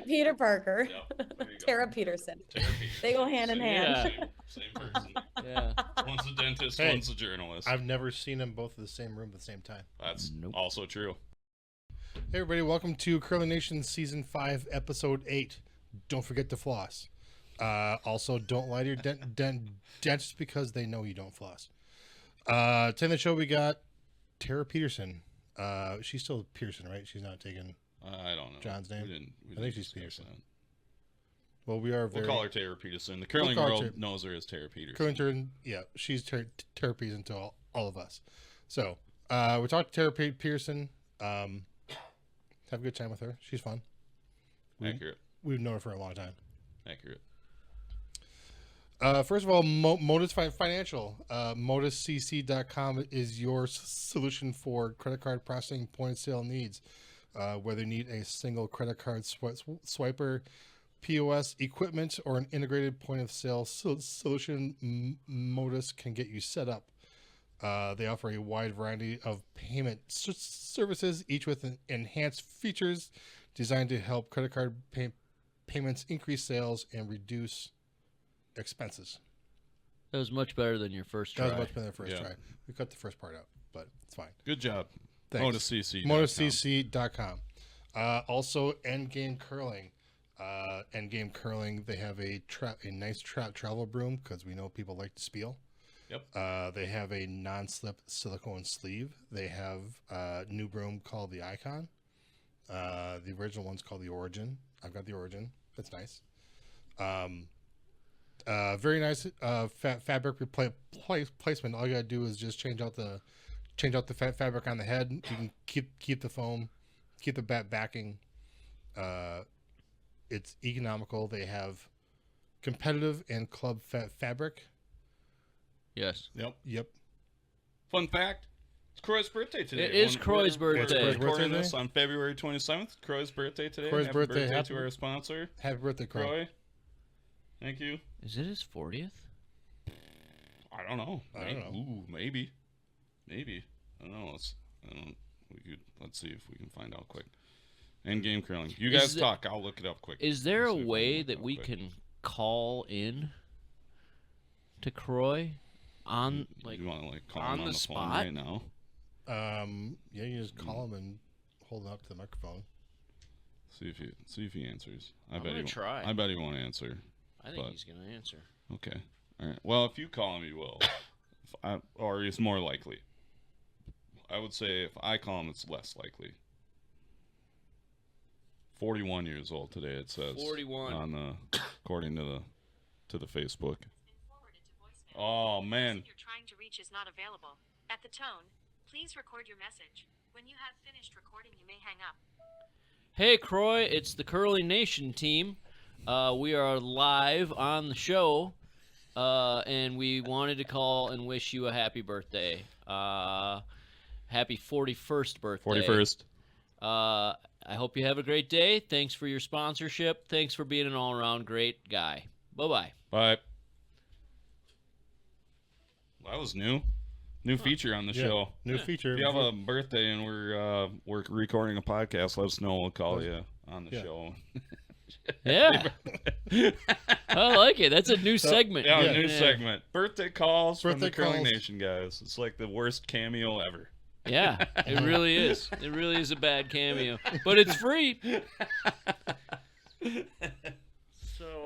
Peter Parker. Yep, there you go. Tara Peterson. Tara Peterson. They go hand in hand. Same person. Yeah. One's a dentist, Hey, one's a journalist. I've never seen them both in the same room at the same time. That's Nope. also true. Hey everybody, welcome to Curling Nation Season 5, Episode 8. Don't forget to floss. Also, don't lie to your dentist because they know you don't floss. Today the show we got Tara Peterson. She's still Peterson, right? She's not taking I don't know. John's name. We didn't I think she's discuss Peterson. that. Well, we are very... We'll call her Tara Peterson. The curling call her world knows her as Tara Peterson. Curling, yeah, she's Tara Peterson to all of us. So, we talked to Tara Peterson. Have a good time with her. She's fun. Accurate. We've known her for a long time. Accurate. First of all, Modus Financial. ModusCC.com is your solution for credit card processing point of sale needs. Whether you need a single credit card swiper, POS equipment, or an integrated point of sale solution, Modus can get you set up. They offer a wide variety of payment services, each with enhanced features designed to help credit card payments increase sales and reduce expenses. That was much better than your first try. That was much better than the first Yeah. try. We cut the first part out, but it's fine. Good job. Thanks. ModusCC. ModusCC.com. Also, Endgame Curling. Endgame Curling, they have a nice travel broom because we know people like to spiel. Yep. They have a non-slip silicone sleeve. They have a new broom called the Icon. The original one's called the Origin. I've got the Origin. It's nice. Very nice fabric placement. All you gotta do is just change out the fabric on the head. You can keep the foam, keep the backing. It's economical. They have competitive and club fabric. Yes. Yep. Fun fact. It's Croy's birthday today. It is Croy's birthday. Croy's Recording birthday this on February 27th. Croy's birthday today. Croy's Happy birthday. to our sponsor, Happy birthday, Croy. Croy. Thank you. Is it his 40th? I don't know. I don't know. Ooh, maybe. I don't know. Let's see if we can find out quick. Endgame curling. You guys talk. I'll look it up quick. Is there Let's a see if I way look it that up we quick. can call in to Croy on You want to call on him the the spot? phone right now? Yeah, you just call him and hold it up to the microphone. See if he answers. I'm gonna try. I bet he won't answer. I think but- he's gonna answer. Okay. All right. Well, if you call him, he will. Or he's more likely. I would say if I call him, it's less likely. 41 years old today. It says 41. on the according to the Facebook. Oh man. You're trying to reach is not available. At the tone, please record your message. When you have finished recording, you may hang up. Hey, Croy, it's the Curling Nation team. We are live on the show, and we wanted to call and wish you a happy birthday. Happy 41st birthday. 41st. I hope you have a great day. Thanks for your sponsorship. Thanks for being an all-around great guy. Bye-bye. Bye. That was new. New feature on the show. New feature. If you have a birthday and we're recording a podcast, let us know. We'll call you on the show. Yeah. I like it. That's a new segment. Yeah, new segment. Birthday calls from the Birthday Curling calls. Nation, guys. It's like the worst cameo ever. Yeah, it really is. It really is a bad cameo, but it's free.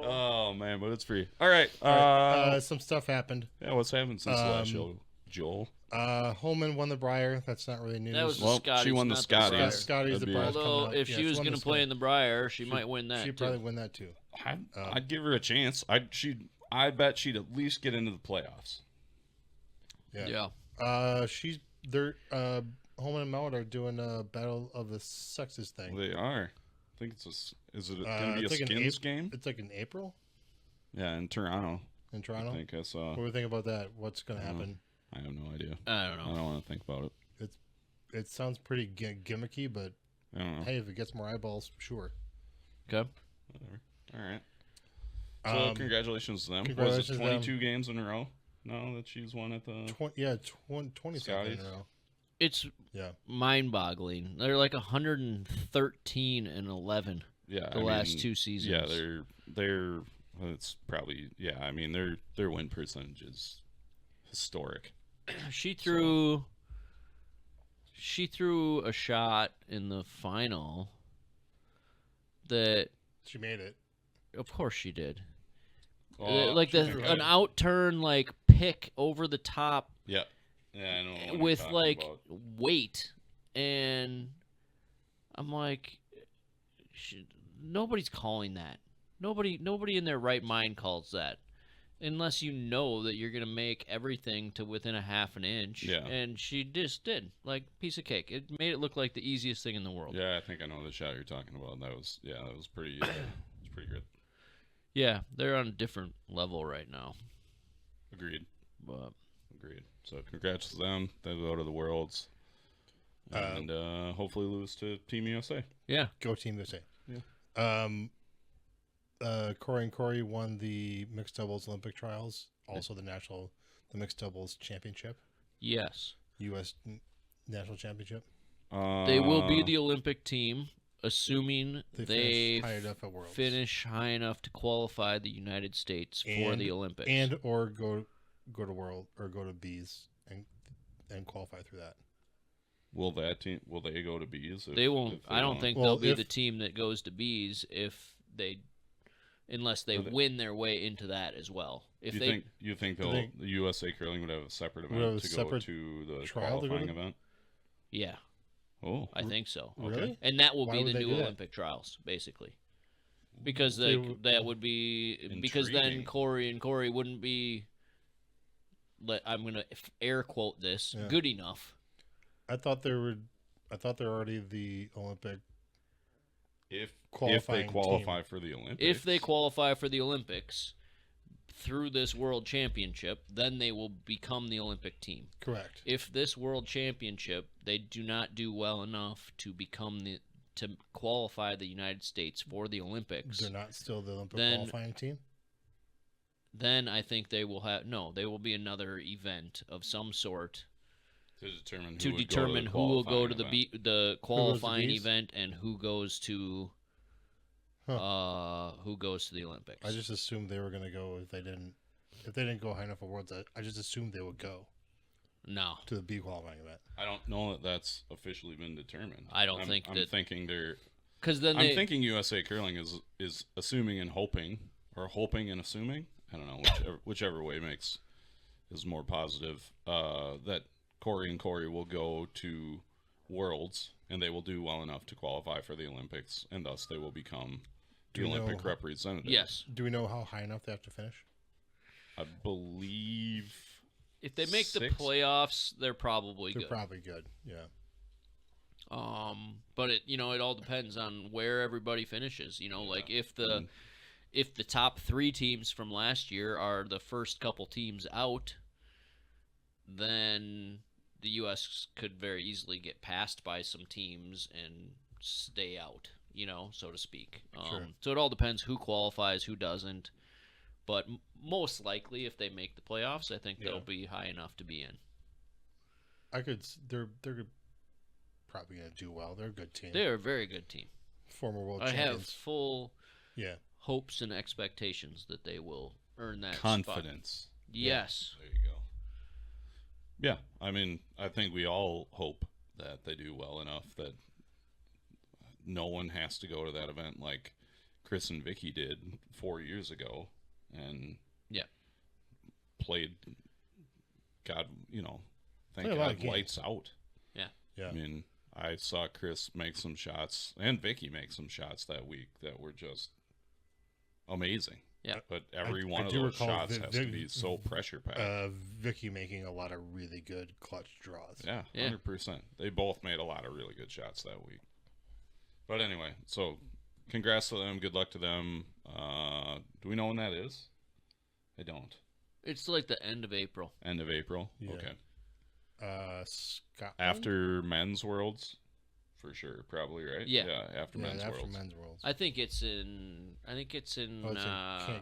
Oh man, but it's free. All right. Some stuff happened. Yeah, what's happened since the last show, Joel? Holman won the Briar. That's not really news. That was Well, the Scotties, she won the not Scotties. Briar. Scotties, the That'd be- Briar's coming Although, up. if Yeah, she was won going the to play in Scotties. the Briar, she might win that, She'd too. probably win that too. I'd give her a chance. I bet she'd at least get into the playoffs. Yeah. Holman and Mount are doing a battle of the sexes thing. They are. I think is it going to be a it's like skins game? It's like in April Yeah, in Toronto. in Toronto. I think I saw. What do we think about that? What's going to happen? I have no idea. I don't I know. don't want to think about it. It sounds pretty gimmicky, but I don't know. hey, if it gets more eyeballs, sure. Okay. Whatever. All right. So congratulations to them. congratulations Was it to them. 22 games in a row? No, that she's won at the 20 something Scotties? in a row. It's Yeah. mind-boggling. They're like 113 and 11. yeah, the last 2 seasons. Yeah, they're. It's probably I mean their win percentage is historic. She threw a shot in the final that She made it. of course she did. Oh, Like she threw an it. out-turn like pick over the top Yeah, I know. What you're with talking like about. weight, and I'm like, nobody's calling that. Nobody in their right mind calls that, unless you know that you're gonna make everything to within a half an inch. Yeah. And she just did, like, piece of cake. It made it look like the easiest thing in the world. Yeah, I think I know the shot you're talking about. That was pretty. It's pretty good. Yeah, they're on a different level right now. Agreed. But Agreed. So congrats to them. They go to the Worlds, and hopefully lose to Team USA. yeah, Go Team USA. Yeah. Corey and Corey won the mixed doubles Olympic trials, also the mixed doubles championship, yes, U.S. National Championship. they will be the Olympic team, assuming They they finish high enough at Worlds. finish high enough to qualify the United States for the Olympics. and or go to World or go to B's and qualify through that. Will that team? Will they go to B's? They won't. I don't think Well, they'll be if- the team that goes to B's unless they win their way into that as well. If you think Do they- the USA curling would have a separate Would have event a to go separate to the trial to go qualifying to? event? yeah, Oh, I think so. Really? And that will Why be would the they new do that? Olympic trials, basically. Because They that would be because then Intriguing. Corey and Corey wouldn't be. I'm gonna air quote this Yeah. good enough. I thought they're already the Olympic. if they Qualifying qualify for the Olympics, If they qualify for the Olympics through this World Championship, then they will become the Olympic team. Correct. If this World Championship they do not do well enough to to qualify the United States for the Olympics, They're not still the Olympic Then- qualifying team. then I think they will they will be another event of some sort to determine to who would determine go who will go to qualifying event. the qualifying B's? event and who goes to the Olympics. I just assumed they were going to go if they didn't go high enough for Worlds. I just assumed they would go No, to the B qualifying event. I don't know that that's officially been determined. I don't I'm think I'm that- thinking they're. because then I'm thinking USA curling is assuming and hoping, or hoping and assuming. I don't know whichever way is more positive. That Corey and Corey will go to Worlds and they will do well enough to qualify for the Olympics, and thus they will become the Do we Olympic know- representative. yes, Do we know how high enough they have to finish? I believe. if they make the 6? playoffs, they're probably They're good. probably good. Yeah. But it all depends on where everybody finishes. Like if Mm. the top 3 teams from last year are the first couple teams out, then the U.S. could very easily get passed by some teams and stay out, so to speak. Sure. So it all depends who qualifies, who doesn't. But most likely, if they make the playoffs, I think Yeah. they'll be high enough to be in. They're probably going to do well. They're a good team. They're a very good team. Former world I have champions. full Yeah. hopes and expectations that they will earn that Confidence. spot. Yes. There you go. Yeah, I mean, I think we all hope that they do well enough that no one has to go to that event like Chris and Vicky did 4 years ago and Yeah. played God, thank Played a lot of God, games. lights out. Yeah. I mean, I saw Chris make some shots and Vicky make some shots that week that were just amazing. Yeah. But every one I of do those recall shots has to be so pressure packed. Vicky making a lot of really good clutch draws. Yeah, Yeah. 100%. They both made a lot of really good shots that week. But anyway, so congrats to them. Good luck to them. Do we know when that is? I don't. It's like the end of April. End of April? Yeah. Okay. Scotland? After men's worlds? For sure, probably, right? Yeah. After Yeah, men's after worlds. men's worlds. I think it's in Oh, it's in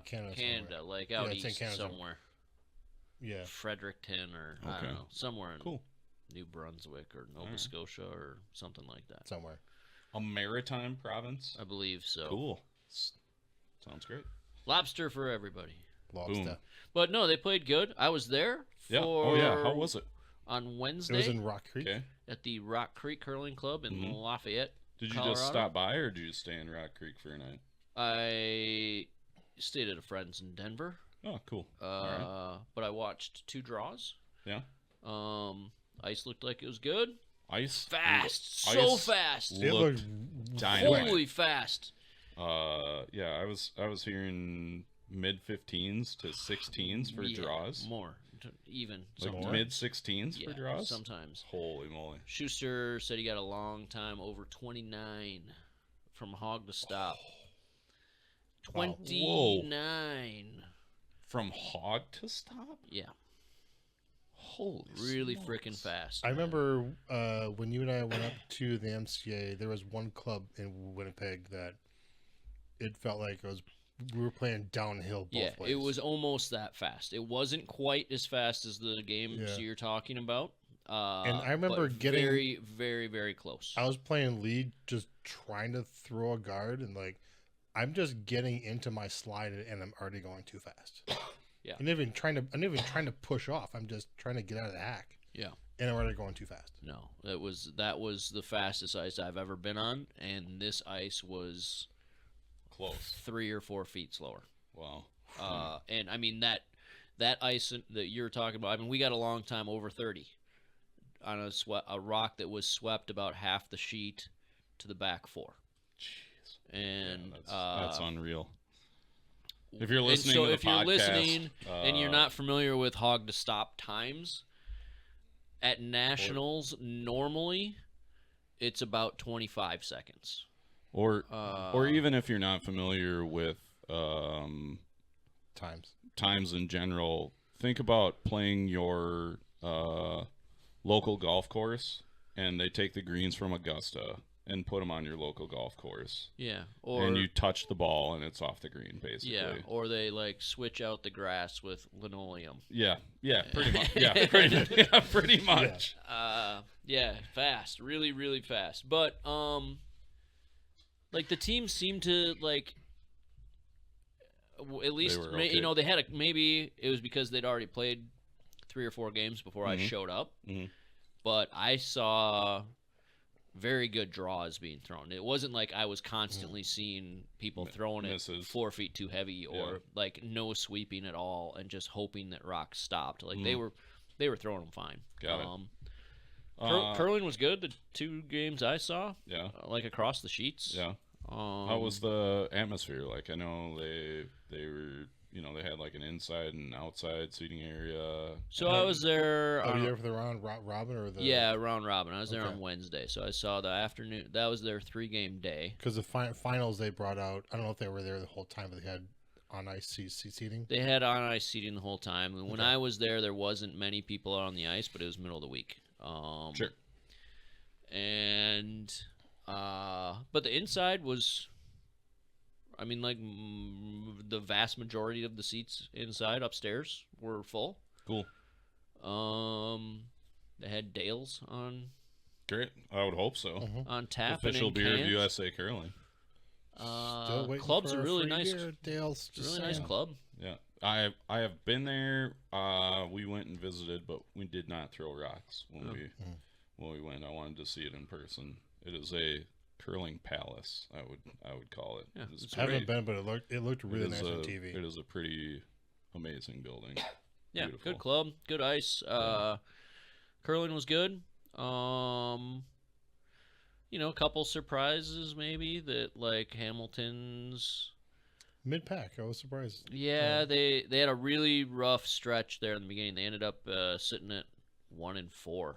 Canada somewhere. like Yeah, out it's in east Canada somewhere. Yeah. Fredericton or I Okay. don't know, somewhere in Cool. New Brunswick or Nova Alright. Scotia or something like that. Somewhere. A maritime province? I believe so. Cool. Sounds great. Lobster for everybody. Lobster. Boom. But no, they played good. I was there for Yeah. Oh, yeah. How was it? on It Wednesday was in Rock Creek. Okay. at the Rock Creek Curling Club in Lafayette. Did you Colorado. just stop by, or did you stay in Rock Creek for a night? I stayed at a friend's in Denver. Oh, cool. All right. But I watched 2 draws. Yeah. Ice looked like it was good. Ice. Fast, Ice so fast. It Looked looked dynamite. Holy fast. Yeah, I was hearing mid 15s to 16s for Yeah, draws. More, even Like sometimes. mid 16s Yeah, for draws. sometimes. Holy moly! Schuster said he got a long time over 29 from hog to stop. Wow. 29. From hog to stop. Yeah, Holy. really smokes. freaking fast. I remember when you and I went up to the MCA, there was one club in Winnipeg that it felt like we were playing downhill both Yeah, ways. it was almost that fast. It wasn't quite as fast as the games Yeah. you're talking about. And I remember but getting- very, very, very close. I was playing lead, just trying to throw a guard, and like I'm just getting into my slide, and I'm already going too fast. Yeah. I'm not even trying to push off. I'm just trying to get out of the hack, Yeah. and I'm already going too fast. No, that was the fastest ice I've ever been on, and this ice was Close. 3 or 4 feet slower. Wow. And I mean that ice that you're talking about. I mean, we got a long time over 30 on a rock that was swept about half the sheet to the back 4. Jeez. And Yeah, that's unreal. If you're and listening so to the if you're podcast, listening and you're not familiar with hog to stop times, at nationals normally it's about 25 seconds. or even if you're not familiar with Times. times in general, think about playing your local golf course, and they take the greens from Augusta and put them on your local golf course, Yeah, or and you touch the ball and it's off the green, basically. yeah, or they like switch out the grass with linoleum. Yeah, pretty much. Yeah, pretty much. Yeah, fast, really, really fast. But like the team seemed to like at least were okay. you know they had maybe it was because they'd already played 3 or 4 games before I showed up. Mhm. But I saw very good draws being thrown. It wasn't like I was constantly seeing people throwing it misses. 4 feet too heavy or like no sweeping at all and just hoping that rocks stopped. Like they were throwing them fine. Got it. Curling was good. The 2 games I saw, Yeah. like across the sheets. Yeah. How was the atmosphere like? I know they were, they had like an inside and outside seating area. So I was there. Are you there for the round robin or the? Yeah, round robin. I was there Okay. on Wednesday, so I saw the afternoon. That was their 3-game day. Because the finals they brought out, I don't know if they were there the whole time, but they had on ice seating. They had on ice seating the whole time. And when Okay. I was there wasn't many people out on the ice, but it was middle of the week. Sure. And but the inside was, I mean, like the vast majority of the seats inside upstairs were full. Cool. They had Dales on Great. I would hope so. on tap Official and in beer of cans. USA Curling. Still waiting Club's for a really free nice, beer, Dale's. Just really nice saying. club. Yeah. I have been there. We went and visited, but we did not throw rocks when we went. I wanted to see it in person. It is a curling palace. I would call it. Yeah, It's it's I haven't pretty- been, but it looked really it nice is on a- TV. It is a pretty amazing building. Yeah, Beautiful. good club, good ice. Curling was good. A couple surprises maybe that like Hamilton's. Mid pack, I was surprised. Yeah, they had a really rough stretch there in the beginning. They ended up sitting at 1-4,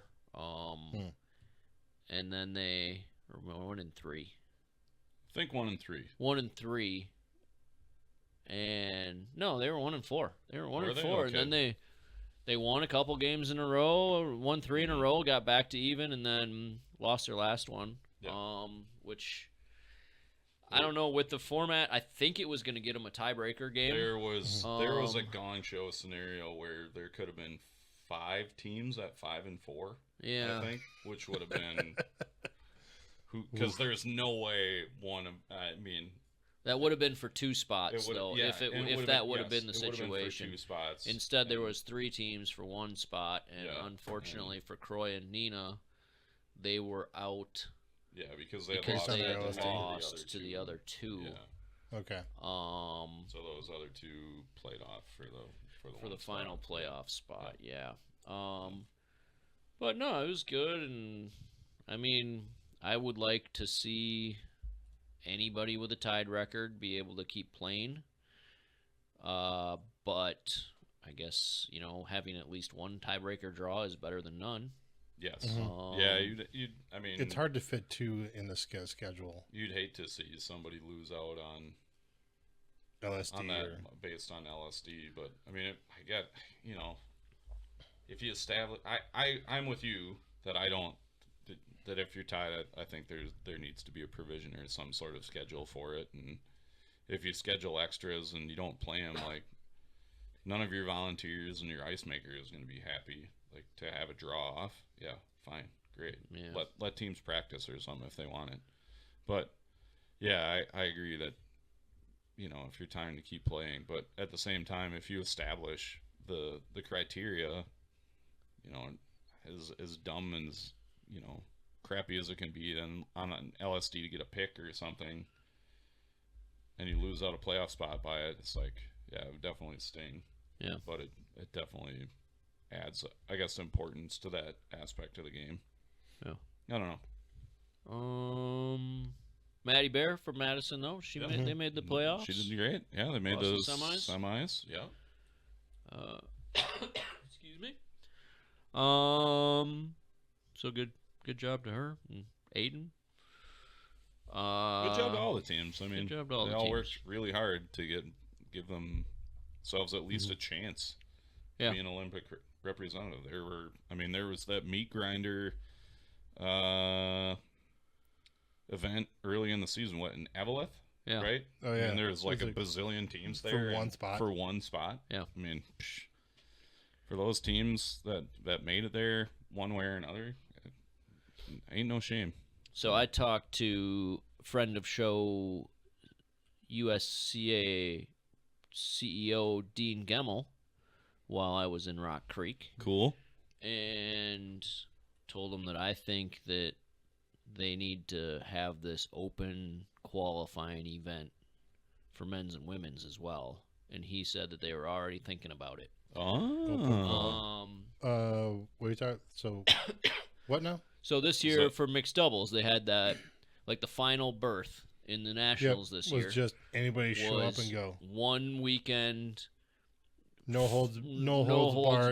and then they or 1-3. I think 1 and 3. 1-3, and no, they were 1-4. They were 1-4, Were they? and then they won a couple games in a row, won 3 in a row, got back to even, and then lost their last one. Yeah. Which I don't know with the format. I think it was going to get them a tiebreaker game. There was a gong show scenario where there could have been 5 teams at 5 and 4. Yeah. I think, which would have been because there's no way one of, I mean, That would have been for 2 spots, it would, though, yeah, if and if would've that would have been the it would've been for situation. 2 spots. Instead, there and- was 3 teams for 1 spot, and Yeah, unfortunately for Croy and Nina, they were out yeah, because they because had they had lost lost to the other 2. Yeah, Okay. so those other 2 played off for the For the one final spot. playoff spot, yeah. But no, it was good, and I mean, I would like to see anybody with a tied record be able to keep playing. But I guess, having at least one tiebreaker draw is better than none. Yes. Mhm. Yeah, I mean, It's hard to fit 2 in the schedule. You'd hate to see somebody lose out on LSD that or based on LSD, but I mean, I get, if you establish, I'm with you that I don't that if you're tied, I think there needs to be a provision or some sort of schedule for it, and if you schedule extras and you don't play them, like none of your volunteers and your ice maker is going to be happy. Like to have a draw off, yeah, fine, great. Yeah. Let teams practice or something if they want it, but yeah, I agree that if you're trying to keep playing, but at the same time, if you establish the criteria, as dumb and as crappy as it can be, then on an LSD to get a pick or something, and you lose out a playoff spot by it, it's like, yeah, it would definitely sting. Yeah. But it definitely adds, I guess, importance to that aspect of the game. Yeah. I don't know. Maddie Bear from Madison, though, they made the playoffs. She did great. Yeah, they made Lost those the semis. Yeah. Excuse me. So good job to her and Aiden. Good job to all the teams. I mean, job to all they the all teams. worked really hard to give themselves at least a chance Yeah. to be an Olympic representative. There was that meat grinder event early in the season. What, in Eveleth? Yeah. Right? Oh, yeah. And there was like It a was bazillion teams for there. one and- spot. For one spot. Yeah. I mean, for those teams that made it there one way or another, ain't no shame. So I talked to friend of show USCA CEO Dean Gemmel while I was in Rock Creek, Cool. and told him that I think that they need to have this open qualifying event for men's and women's as well. And he said that they were already thinking about it. Oh. what are you talking? So, what now? So this year for mixed doubles, they had that, like the final berth in the Nationals this year. Was just anybody show up was and go. One weekend, No holds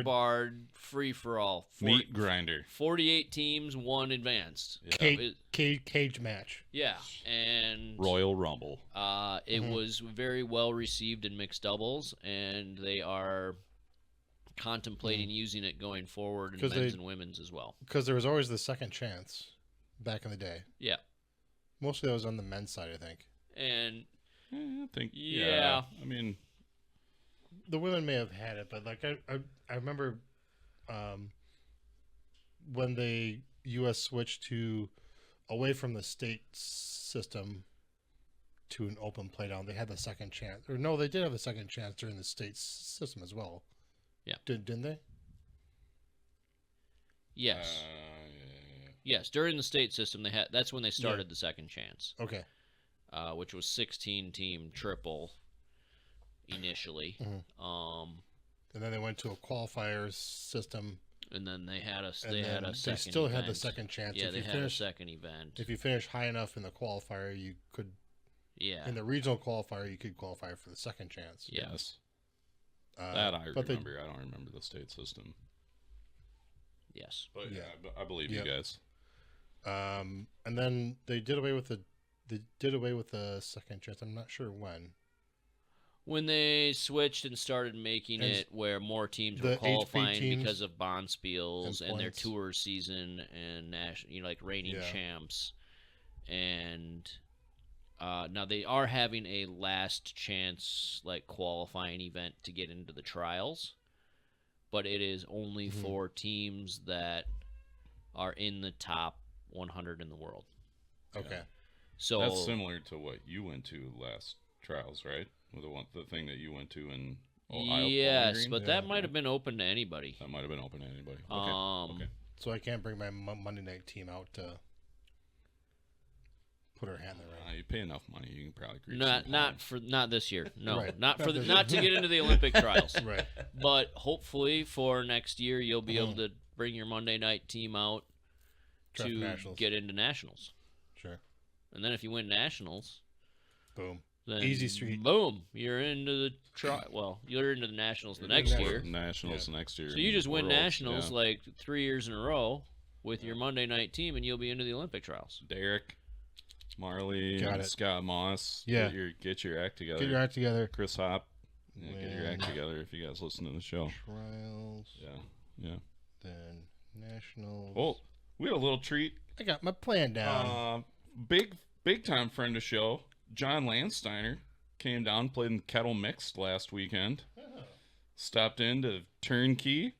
barred. free for all. Meat grinder. 48 teams, one advanced. Cage match. Yeah, and Royal Rumble. it was very well received in mixed doubles, and they are contemplating using it going forward in 'Cause men's they- and women's as well. Because there was always the second chance back in the day. Yeah, Mostly that was on the men's side, I think. and I think. Yeah. I mean, The women may have had it, but like I remember when the U.S. switched to away from the state system to an open playdown, they had the second chance. Or no, they did have the second chance during the state system as well. Yeah. Didn't they? yes, yeah. yes. During the state system, they had. That's when they started the second chance, Okay. which was 16-team triple initially. And then they went to a qualifier system. And then they had a And they had then a they second. still had the event. second chance. Yeah, If they you had finish, a second event. if you finish high enough in the qualifier, you could. Yeah. In the regional qualifier, you could qualify for the second chance. Yes. Uh, That I but they- remember. I don't remember the state system. Yes. But yeah, Yeah. I believe Yep. you guys. And then they did away with the second chance. I'm not sure when. When they switched and started making And it where more teams the were HB qualifying teams because of Bonspiels and their points. tour season and national, like reigning Yeah. champs, and now they are having a last chance like qualifying event to get into the trials, but it is only Mm-hmm. for teams that are in the top 100 in the world. Okay. So That's similar to what you went to last trials, right? With the thing that you went to in Ohio. Bowling yes, Green? but that might have been open to anybody. That might have been open to anybody. Okay. Okay. So I can't bring my Monday night team out to put our hat in the ring. You pay enough money, you can probably grease Not this year. No, Right. not for Not the this not to year. get into the Olympic trials. Right. But hopefully for next year you'll be able to bring your Monday night team out Try for to nationals. get into nationals. Sure. And then if you win nationals, Boom. then Easy street. Boom, you're into the you're into the nationals the next national- year. Nationals next year. So you just win Worlds, nationals yeah. like 3 years in a row with your Monday night team, and you'll be into the Olympic trials. Derek, Marley, Got and it. Scott Moss. Yeah. Get your act together. Get your act together. Chris Hop. Yeah, get your act Win. together if you guys listen to the show. Trials. Yeah. Then nationals. Oh, we had a little treat. I got my plan down. Big time friend of show, John Landsteiner, came down, played in Kettle Mixed last weekend. Stopped in to Turnkey.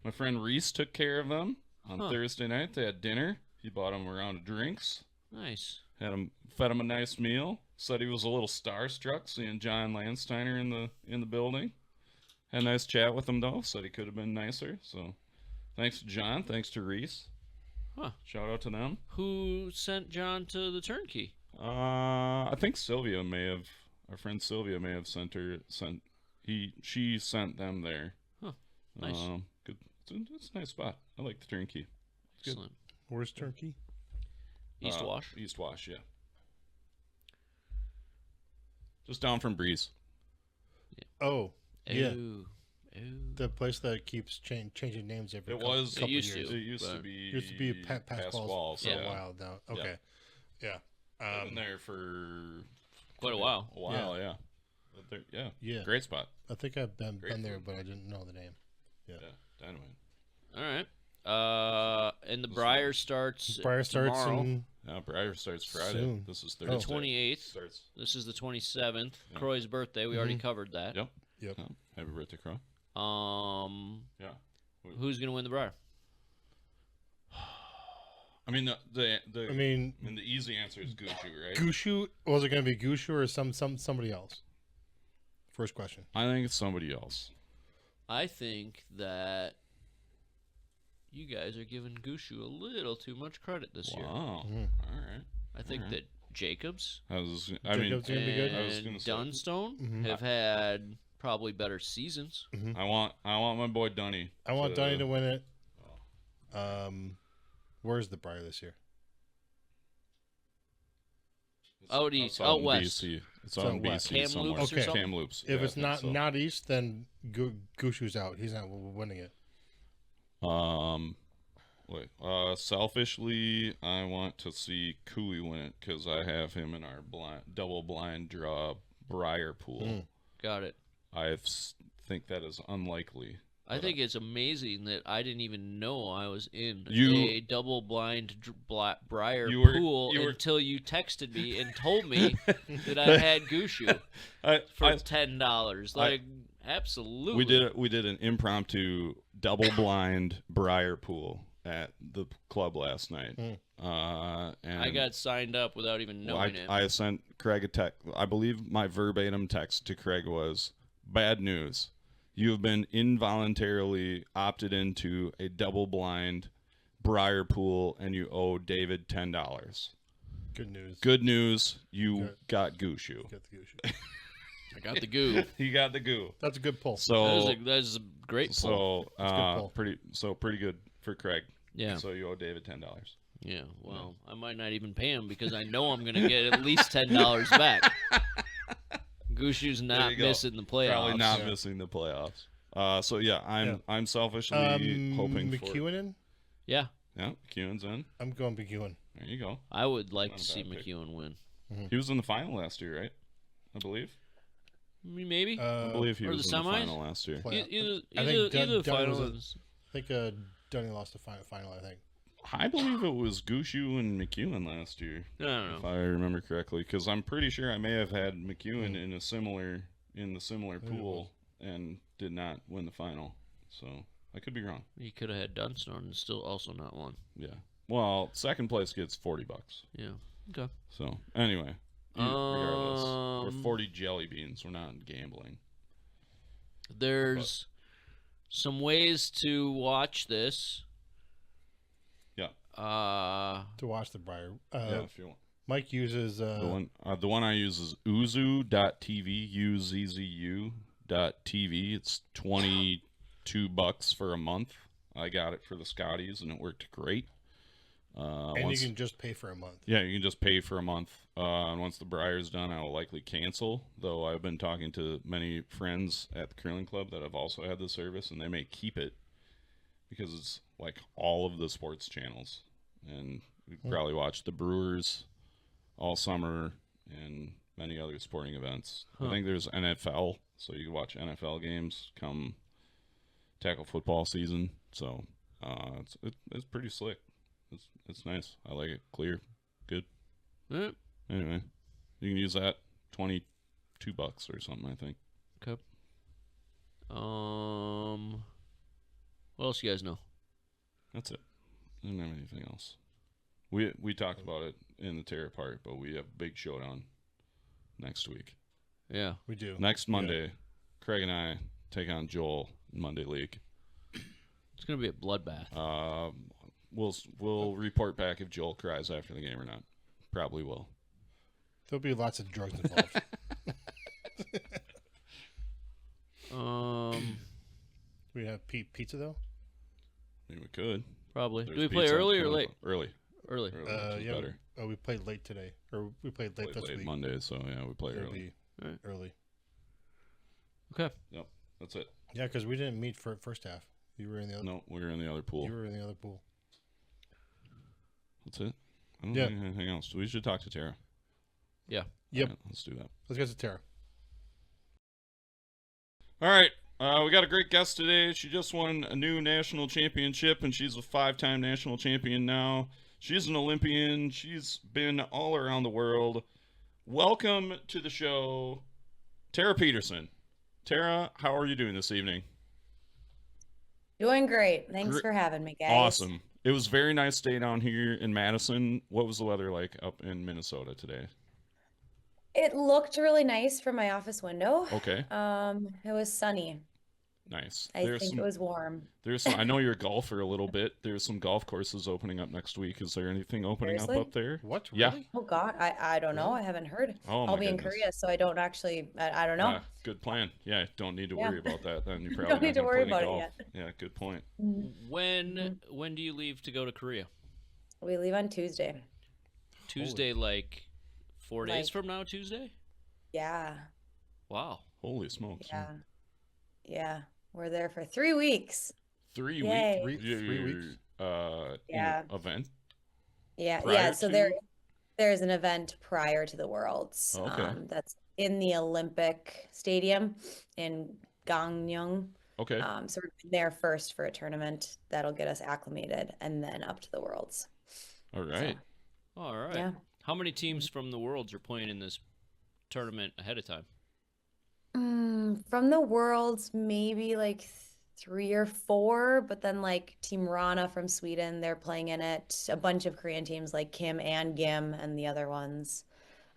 My friend Reese took care of them on Thursday night. They had dinner. He bought them a round of drinks. Nice. Fed him a nice meal. Said he was a little starstruck seeing John Landsteiner in the building. Had a nice chat with him though. Said he could have been nicer. So thanks to John. Thanks to Reese. Huh. Shout out to them. Who sent John to the turnkey? I think our friend Sylvia may have she sent them there. Huh. Nice. Good. It's a nice spot. I like the Turnkey. Good. Excellent. Where's Turkey? East Wash. East Wash, yeah. Just down from Breeze. Oh, yeah. Ooh. The place that keeps changing names every It couple, was. couple It used years. to. It used to but- be. Used to be past Walls for yeah. a while now. Okay. Yeah. I've been there for Quite a while. A while, yeah. But Yeah. Great spot. I think I've been Great there, food. but I didn't know the name. Yeah, dynamite. All right. And the Briar starts Briar starts tomorrow, in Yeah, Briar starts Friday. Soon. This is Oh. Thursday. 28th. Starts. This is the 27th. Yeah. Croy's birthday. We already covered that. Yep. Yep. Yeah. Happy birthday, Crow. Yeah. Who's gonna win the Briar? I mean the I mean, the easy answer is Gucci, right? Gushu, was it going to be Gushu or somebody else? First question. I think it's somebody else. I think that you guys are giving Gushu a little too much credit this year. Wow. Mhm. All right. I think that Jacobs I mean, Jacobs gonna be good? I was gonna and say- Dunstone Mhm. have had probably better seasons. I want my boy Dunny. I want Donnie to win it. Where's the Briar this year? Out east, out out in west. BC. It's So out in west. BC somewhere. Kamloops or something? Kamloops. If Yeah, it's I think not east, then Gushu's out. He's not winning it. so. Selfishly, I want to see Cooey win it because I have him in our double blind draw Briar pool. Got it. Think that is unlikely. I think it's amazing that I didn't even know I was in You- a double blind Briar You were- pool you were- until you texted me and told me that I had Gushu for $10. Like, absolutely. We did an impromptu double blind Briar pool at the club last night. And I got signed up without even knowing it. I sent Craig a text. I believe my verbatim text to Craig was, "Bad news. You have been involuntarily opted into a double blind Briar pool, and you owe David $10. Good news. Good news, you Good. got Gushu. Get the Gushu. I got the goo. He got the goo. That's a good pull. So That is a great pull. so a good pull. pretty good for Craig. Yeah. So you owe David $10. Yeah, well, I might not even pay him because I know I'm going to get at least $10 back. Gushu's There not you go. missing the playoffs. Probably not Yeah. missing the playoffs. So yeah, I'm selfishly hoping for McEwen in? Yeah, McEwen's in. I'm going McEwen. There you go. I would like Not to a see bad pick. McEwen win. He was in the final last year, right? I believe. Maybe. I believe he or was the in the semis? final last year. Play- Either I think the Dunn final was is. I think Dunny lost the final, I think. I believe it was Gushu and McEwen last year, I don't if know. I remember correctly, because I'm pretty sure I may have had McEwen in the similar pool and did not win the final. So I could be wrong. He could have had Dunstone and still also not won. Yeah. Well, second place gets $40. Yeah. Okay. So anyway, regardless, we're Um, 40 jelly beans. We're not gambling. There's some ways to watch this. Yeah. To watch the Briar. Yeah, if you want. Mike uses The one I use is uzu.tv, uzzu.tv. It's $22 for a month. I got it for the Scotties, and it worked great. and you can just pay for a month. Yeah, you can just pay for a month. And once the Briar's done, I will likely cancel. Though I've been talking to many friends at the curling club that have also had the service, and they may keep it because it's like all of the sports channels. And we probably watch the Brewers all summer and many other sporting events. I think there's NFL, so you can watch NFL games come tackle football season. So it's pretty slick. It's nice. I like it. Clear, good. Yeah. Anyway, you can use that $22 or something. I think. Okay. What else you guys know? That's it. I don't have anything else. We talked about it in the Tara part, but we have a big showdown next week. Yeah. We do. Next Monday, Craig and I take on Joel in Monday League. It's gonna be a bloodbath. We'll report back if Joel cries after the game or not. Probably will. There'll be lots of drugs involved. We have pizza though. Maybe we could. Probably. There's Do we play pizza. early or late? Early. Early. Which is Yeah. better. We played late today, or we played late Played this late week. Monday, so yeah, we play It'll early. be Alright. early. Okay. Yep, that's it. Yeah, because we didn't meet for first half. You were in the other. No, we were in the other pool. You were in the other pool. That's it. I don't Yeah. think anything else. We should talk to Tara. Yeah. Yep. All right, let's do that. Let's get to Tara. All right. We got a great guest today. She just won a new national championship, and she's a 5-time national champion now. She's an Olympian. She's been all around the world. Welcome to the show, Tara Peterson. Tara, how are you doing this evening? Doing great. Thanks for having me, guys. Awesome. It was a very nice day down here in Madison. What was the weather like up in Minnesota today? It looked really nice from my office window. Okay, It was sunny. nice. I think it was warm. There's some, I know you're a golfer a little bit. There's some golf courses opening up next week. Is there anything opening Seriously? up there? What? Yeah. Really? Oh God, I don't know. I haven't heard. Oh, I'll my be in goodness. Korea, so I don't actually. I don't know. Ah, good plan. Yeah, don't need to Yeah. worry about that. Then you probably Don't need not to gonna worry play any about it golf. Yeah, good point. When do you leave to go to Korea? We leave on Tuesday. Tuesday, like 4 days Like- from now. Tuesday. Yeah, Wow. Holy smokes! yeah. We're there for 3 weeks. 3 Yay. weeks. Three weeks? In Yeah. an event. Yeah, Prior So to? there's an event prior to the Worlds. Oh, okay. That's in the Olympic Stadium in Gangneung. Okay. So we're there first for a tournament that'll get us acclimated, and then up to the Worlds. All right. All right. Yeah. How many teams from the Worlds are playing in this tournament ahead of time? From the Worlds, maybe like 3 or 4, but then like Team Rana from Sweden, they're playing in it. A bunch of Korean teams like Kim and Gim and the other ones.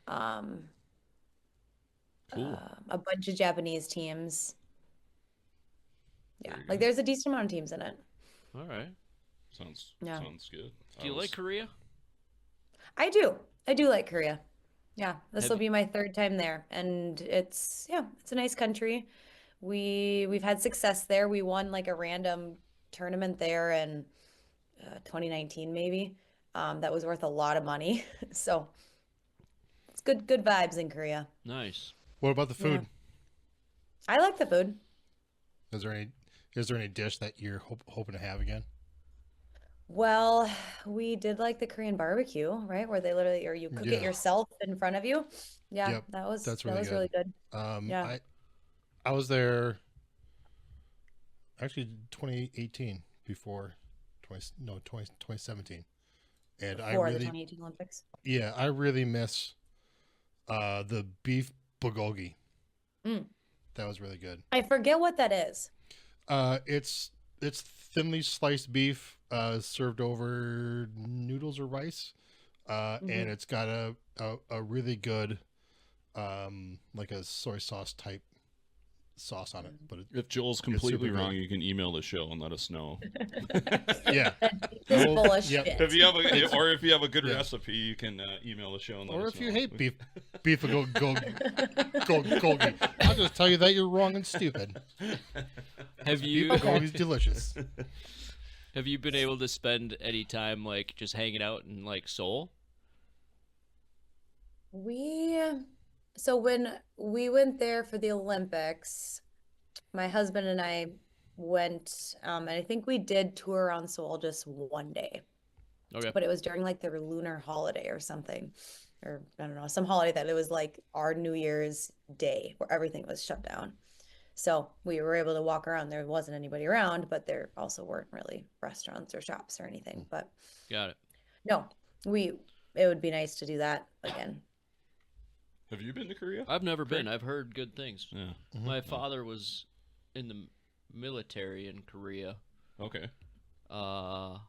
Cool. A bunch of Japanese teams. Yeah, Very like good. there's a decent amount of teams in it. All right. Sounds Yeah. good. Do you like Korea? I do. I do like Korea. Yeah, this Have will you- be my 3rd time there, and it's a nice country. We've had success there. We won like a random tournament there in 2019 maybe. That was worth a lot of money. So it's good vibes in Korea. Nice. What about the food? I like the food. Is there any dish that you're hoping to have again? Well, we did like the Korean barbecue, right? Where they literally, or you cook it Yeah. yourself in front of you. Yeah, Yep, that's that's that really was good. really good. Yeah. I was there actually 2018 before 2017. And Before I the really 2018 Olympics. I really miss the beef bulgogi. Mm. That was really good. I forget what that is. It's thinly sliced beef served over noodles or rice. and it's got a really good like a soy sauce type sauce on it. But If Joel's super completely good. wrong, you can email the show and let us know. yeah, This Well, bullshit. yep. If you have or if you have a good Yeah. recipe, you can email the show and let or us if know. you hate beef bulgogi, I'll just tell you that you're wrong and stupid. Have Beef you bulgogi's delicious. have you been able to spend any time like just hanging out in like Seoul? So when we went there for the Olympics, my husband and I went, and I think we did tour around Seoul just one day, Okay. but it was during like their lunar holiday or something, or I don't know, some holiday that it was like our New Year's Day where everything was shut down. So we were able to walk around. There wasn't anybody around, but there also weren't really restaurants or shops or anything. But Got it. no, it would be nice to do that again. Have you been to Korea? I've never been. I've heard good things. Yeah. My father was in the military in Korea, Okay. and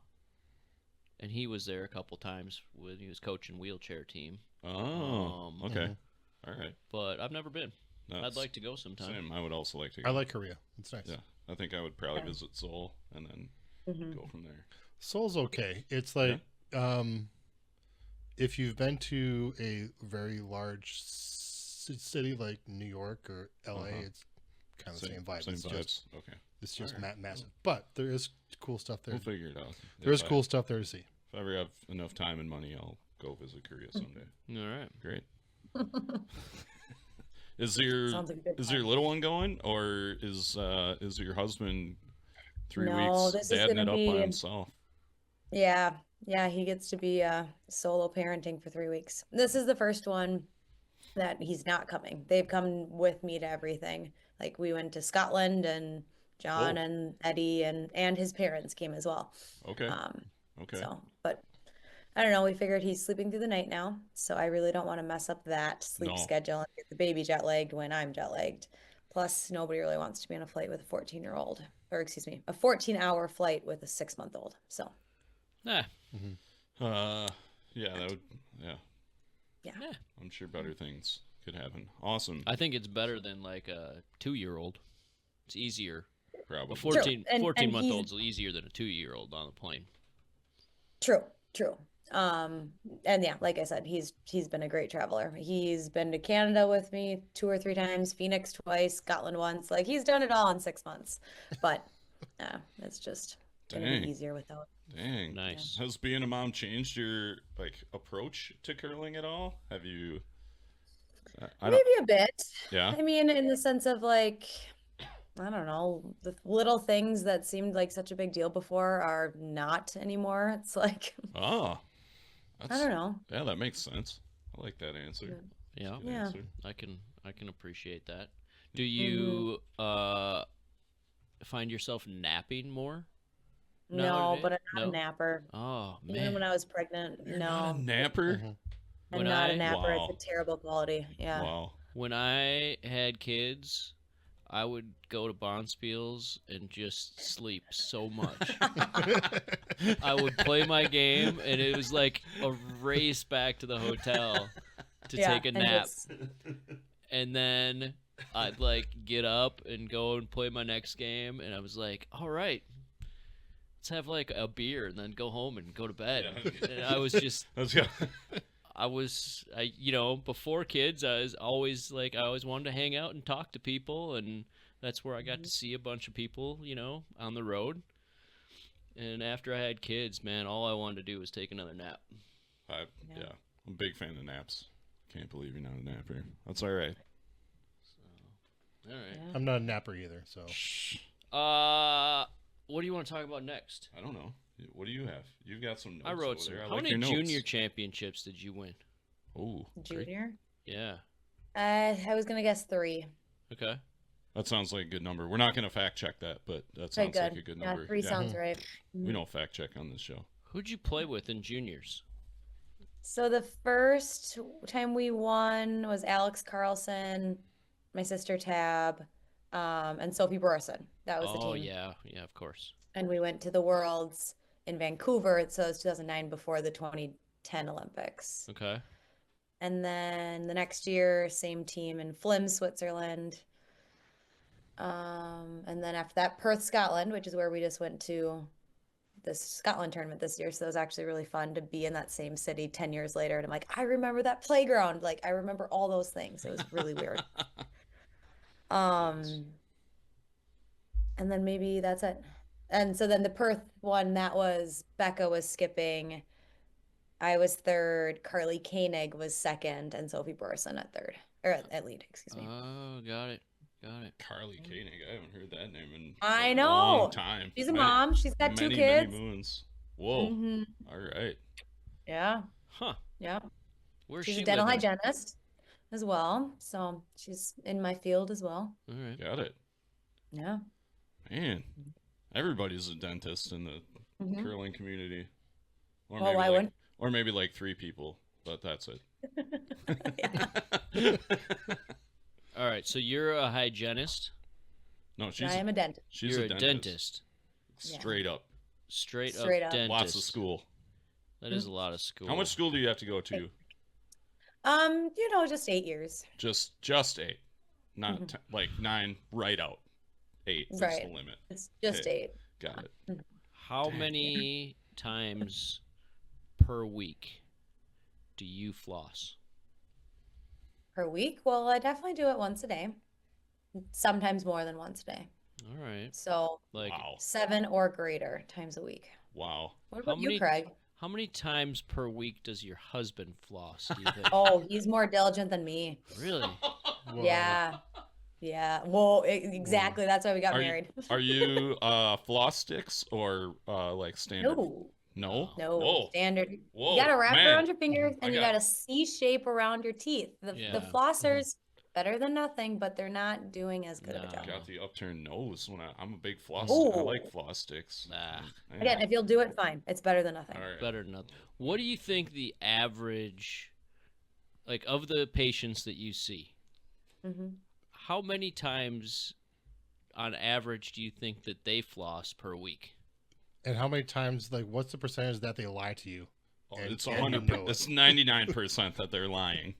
he was there a couple times when he was coaching wheelchair team. Oh. Okay. All right. But I've never been. I'd That's like to go sometime. Same. I would also like to go. I like Korea. It's nice. Yeah. I think I would probably Yeah. visit Seoul and then go from there. Seoul's okay. It's like if you've been to a very large city like New York or LA, it's kind of the same vibe. Same it's vibes. just Okay. Alright. massive, but there is cool stuff there. We'll figure it out. There is If I- cool stuff there to see. If I ever have enough time and money, I'll go visit Korea someday. All right. Great. Is your Sounds like a good is your little one going, or is your husband 3 No, weeks this is dadding gonna it up by be- himself? Yeah, he gets to be solo parenting for 3 weeks. This is the first one that he's not coming. They've come with me to everything. Like we went to Scotland and John Oh. and Eddie and his parents came as well. Okay. Um, Okay. So, but I don't know. We figured he's sleeping through the night now, so I really don't want to mess up that sleep No. schedule and get the baby jet lagged when I'm jet lagged. Plus, nobody really wants to be on a flight with a 14-year-old, or excuse me, a 14-hour flight with a 6-month-old. So, Nah. Yeah, that would. Yeah. yeah. Yeah. I'm sure better things could happen. Awesome. I think it's better than like a 2-year-old. It's easier. Probably. A 14 And 14-month-old's easier than a 2-year-old on the plane. True. And yeah, like I said, he's been a great traveler. He's been to Canada with me 2 or 3 times, Phoenix twice, Scotland once. Like he's done it all in 6 months. But it's just gonna Dang. be easier without. Dang. Nice. Has being a mom changed your approach to curling at all? Have you? I don't. Maybe a bit. Yeah. I mean, in the sense of like, I don't know, the little things that seemed like such a big deal before are not anymore. It's like, Oh. I don't know. Yeah, that makes sense. I like that answer. Yeah. Good Yeah. answer. I can appreciate that. Do you find yourself napping more? No, Nowadays? but I'm not No? a napper. Oh Even man. when I was pregnant, You're not a no, napper. Mhm. I'm When not I- a napper. Wow. It's a terrible quality. Yeah. Wow. When I had kids, I would go to Bonspiels and just sleep so much. I would play my game, and it was like a race back to the hotel to Yeah, take a and nap. it's- And then I'd like get up and go and play my next game, and I was like, all right, let's have like a beer and then go home and go to bed. Yeah. And I was just, Let's go. before kids, I always wanted to hang out and talk to people, and that's where I got to see a bunch of people, on the road. And after I had kids, man, all I wanted to do was take another nap. Yeah. Yeah. I'm a big fan of naps. Can't believe you're not a napper. That's all right. All right. Yeah. I'm not a napper either, so What do you want to talk about next? I don't know. What do you have? You've got some notes I wrote over some. there. I How like many your notes. junior championships did you win? Ooh, great. Junior? Yeah. I was gonna guess 3. Okay. That sounds like a good number. We're not going to fact check that, but that Okay, sounds like good. a good Yeah, number. 3 sounds right. We don't fact check on this show. Who'd you play with in juniors? So the first time we won was Alex Carlson, my sister Tab, and Sophie Burson. That was the Oh team. yeah, of course. And we went to the Worlds in Vancouver. So it was 2009 before the 2010 Olympics. Okay. And then the next year, same team in Flim, Switzerland. And then after that, Perth, Scotland, which is where we just went to this Scotland tournament this year. So it was actually really fun to be in that same city 10 years later. And I'm like, I remember that playground. Like, I remember all those things. It was really weird. Nice. And then maybe that's it. And so then the Perth one, that was Becca was skipping. I was third. Carly Koenig was second, and Sophie Borson at third, or at lead, excuse me. Oh, got it. Got it. Carly Koenig. I haven't heard that name in I a know. long time. She's a mom. She's got two many kids. moons. Whoa. Mhm. All right. Yeah. Huh. Yeah. Where's She's she a dental living? hygienist as well. So she's in my field as well. All right. Got it. Yeah. Man, everybody's a dentist in the Mhm. curling community. Or Well, maybe why like, wouldn't- or maybe like 3 people, but that's it. Yeah. All right. So you're a hygienist. No, I am a dentist. she's You're a dentist. Yeah. Straight up. Straight Straight up up. dentist. Lots of school. That is a lot of school. How much school do you have to go to? Just 8 years. Just 8. Not Mhm. like 9 right out. 8 is Right. the limit. It's just Okay. 8. Got it. How Dang. many times per week do you floss? Per week? Well, I definitely do it once a day. Sometimes more than once a day. All right. So Like Wow. 7 or greater times a week. Wow. What How about you, many- Craig? how many times per week does your husband floss, do you think? Oh, he's more diligent than me. Really? Whoa. Yeah. Yeah. Well, exactly. That's why we got Are married. you, are you floss sticks or like standard? No. No? No. Whoa. Standard. Whoa. You gotta wrap man. around your fingers I and you got- got a C shape around your teeth. The Yeah. flossers, better than nothing, but they're not doing as good of a No. job. Got the upturned nose when I'm a big floss. Ooh. I like floss sticks. Nah. Yeah. Again, if you'll do it, fine. It's better than nothing. All right. Better than nothing. What do you think the average, like, of the patients that you see, Hmm. how many times on average do you think that they floss per week? And how many times, like, what's the percentage that they lie to you? Oh, And- it's and you 100. know it. It's 99% that they're lying.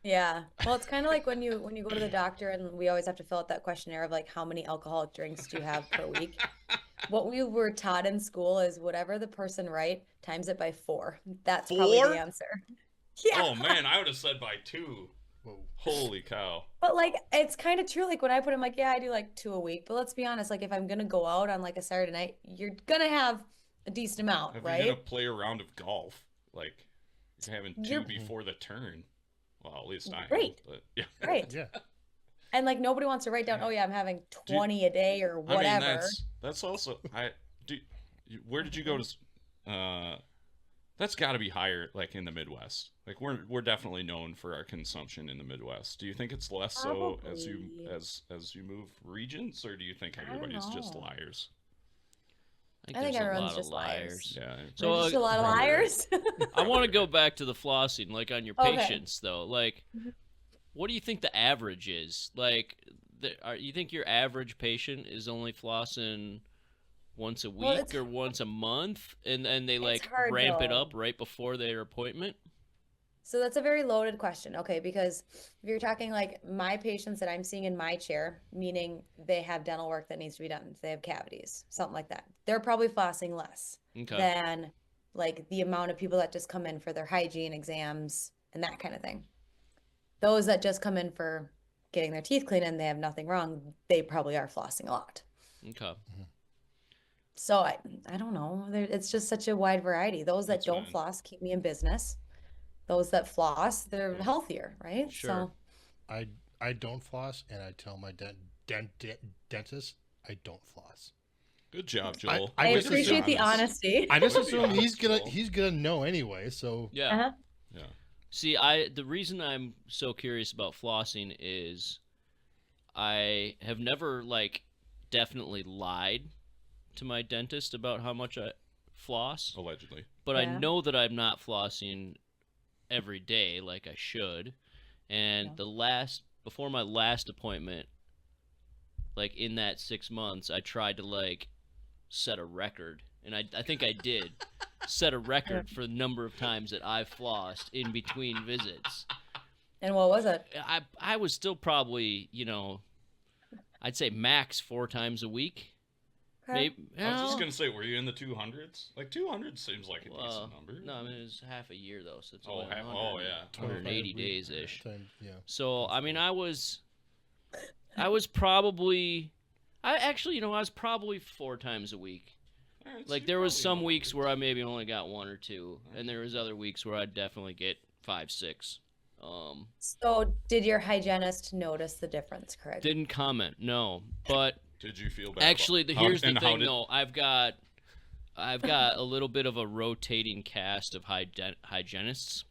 Yeah. Well, it's kind of like when you go to the doctor and we always have to fill out that questionnaire of like how many alcoholic drinks do you have per week. What we were taught in school is whatever the person write times it by 4. That's probably 4? the answer. Yeah. Oh man, I would have said by 2. Whoa. Holy cow. But like it's kind of true. Like when I put in like, yeah, I do like 2 a week. But let's be honest, like if I'm gonna go out on like a Saturday night, you're gonna have a decent amount, If right? you're gonna play a round of golf, like you're having 2 You're- before the turn. Well, at least I am. Right. But yeah. Right. Yeah. And like nobody wants to write down, oh yeah, I'm having 20 a day or I whatever. mean, that's also where did you go to? That's got to be higher, like in the Midwest. Like we're definitely known for our consumption in the Midwest. Do you think it's less so as you Probably. as you move regions, or do you think I don't everybody's just know. liars? I think there's a everyone's lot just of liars. Yeah. So, We're just a lot of probably right. liars. I want to go back to the flossing, like on your Okay. patients, though. Like, Mhm. what do you think the average is? Like, you think your average patient is only flossing once a Well, week it's- or once a month, and they like hard, ramp it though. up right before their appointment? So that's a very loaded question. Okay, because if you're talking like my patients that I'm seeing in my chair, meaning they have dental work that needs to be done, they have cavities, something like that. They're probably flossing less Okay. than like the amount of people that just come in for their hygiene exams and that kind of thing. Those that just come in for getting their teeth cleaned and they have nothing wrong, they probably are flossing a lot. Okay. So I don't know. It's just such a wide variety. Those that That's don't fine. floss keep me in business. Those that floss, they're Yeah. healthier, right? Sure. So I don't floss, and I tell my dentist I don't floss. Good job, Joel. I I just appreciate the honest. honesty. I just Would be assume honest, Joel. he's gonna know anyway. So Yeah. Uh-huh. Yeah. See, the reason I'm so curious about flossing is I have never like definitely lied to my dentist about how much I floss, Allegedly. but I Yeah. know that I'm not flossing every day like I should. And Yeah. before my last appointment, like in that 6 months, I tried to like set a record, and I think I did. set a record for the number of times that I've flossed in between visits. And what was it? I was still probably, I'd say max 4 times a week. Okay. Maybe. I was just gonna say, were you in the 200s? Like 200 seems like a decent number. No, I mean it was half a year though, so it's Oh, only 100, yeah. 180 days ish. Yeah. So I mean, I was probably, I was probably 4 times a week. All right, so Like you're there was probably some in the weeks 100s. where I maybe only got 1 or 2, and there was other weeks where I'd definitely get 5, 6. So did your hygienist notice the difference, Craig? Didn't comment, no. But Did you feel bad? actually, here's the thing, did, though. I've got a little bit of a rotating cast of hygienists,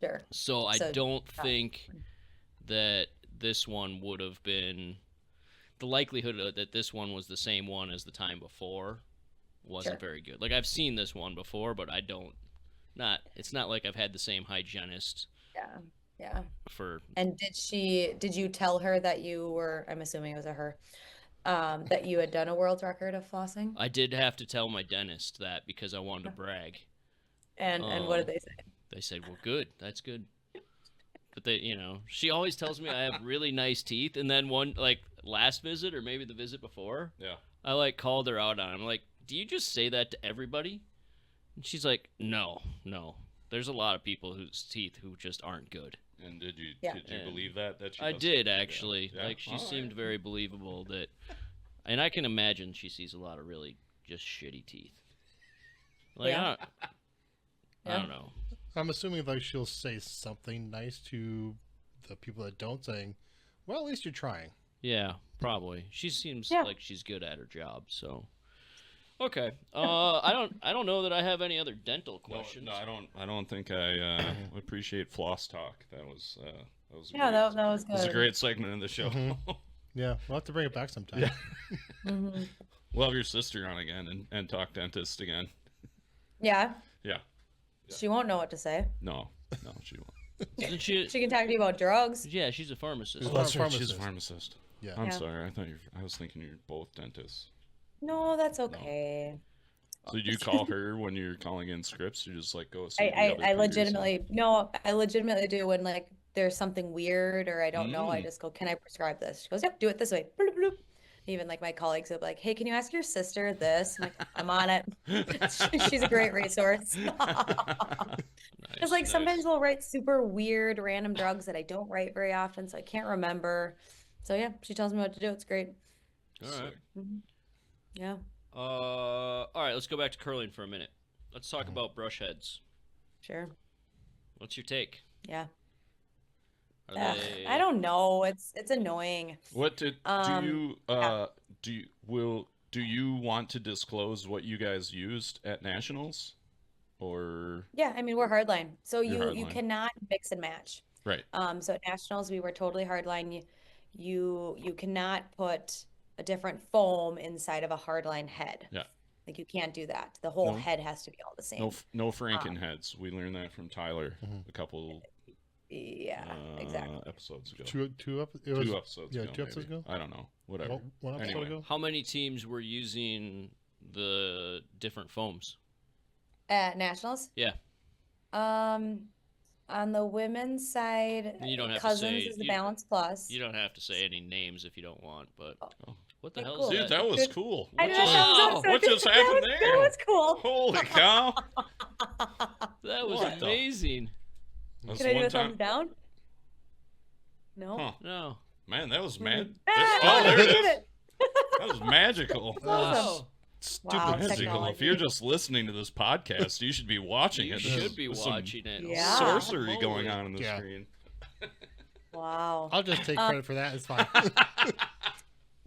Sure. so I So- don't think that this one would have been. The likelihood that this one was the same one as the time before wasn't Sure. very good. Like I've seen this one before, but I don't. It's not like I've had the same hygienist Yeah. Yeah. for. And did you tell her that you were, I'm assuming it was a her, that you had done a world record of flossing? I did have to tell my dentist that because I wanted to brag. And what did they say? They said, "Well, good. That's good." But she always tells me I have really nice teeth, and then one last visit or maybe the visit before, yeah. I called her out on it. I'm like, "Do you just say that to everybody?" And she's like, "No. There's a lot of people whose teeth who just aren't good." And did you Yeah. believe that she I does- did actually. Yeah. She All seemed right. very believable that, and I can imagine she sees a lot of really just shitty teeth. Like Yeah. I Yeah. don't know. I'm assuming like she'll say something nice to the people that don't, saying, "Well, at least you're trying." Yeah, probably. She seems Yeah. like she's good at her job. So, okay. I don't know that I have any other dental questions. No, I don't think I appreciate floss talk. That was Yeah, great. that was It was a good. great segment of the show. Yeah, we'll have to bring it back sometime. Mhm. We'll have your sister on again and talk dentist again. Yeah. Yeah. She won't know what to say. No, she won't. Isn't she? She can talk to you about drugs. Yeah, she's a pharmacist. She's Oh, that's a right. She's a pharmacist. pharmacist. Yeah. I'm Yeah. sorry. I was thinking you're both dentists. No, that's okay. So did you call her when you're calling in scripts? You just go see the I other Peters I legitimately do when there's something weird or I don't know. I Mm. just go, "Can I prescribe this?" She goes, "Yep, do it this way." Bloop, bloop. Even my colleagues will be like, "Hey, can you ask your sister this?" I'm like, "I'm on it." She's a great resource. Nice, Because sometimes we'll write super weird random drugs that I don't write very often, so I can't remember. So yeah, she tells me what to do. It's great. All right. Yeah. All right. Let's go back to curling for a minute. Let's talk about brush heads. Sure. What's your take? Yeah. Are Ugh, they? I don't know. It's annoying. What did Um, yeah. do you want to disclose what you guys used at nationals, or Yeah, I mean we're hardline, so You're you hardline. cannot mix and match. right? So at nationals we were totally hardline. You cannot put a different foam inside of a hardline head. Yeah. You can't do that. The whole No. head has to be all the same. No Franken heads. We learned that from Tyler a couple Yeah, exactly. episodes ago. Two episodes Two ago, episodes maybe. ago. I don't know. Whatever. One episode Anyway. ago. How many teams were using the different foams? At nationals, Yeah. on the women's side, You don't have to Cousins say- is the you- Balance Plus. You don't have to say any names if you don't want, but what the Okay, hell cool. is Dude, that? that was Good. cool. I What know, just, that was Wow. awesome. what just happened That there? was cool. Holy cow! That was What the- amazing. That's Can I do one a thumbs time. down? No. Huh. No. Man, that was mad. Ah, Oh, there I it did is. That was magical. Awesome. Stupid. Wow, Magical. technology. If you're just listening to this podcast, you should be watching You it. should be There's some watching it. Yeah. sorcery Holy- going on in the Yeah. screen. Wow. I'll just take credit for that. It's fine.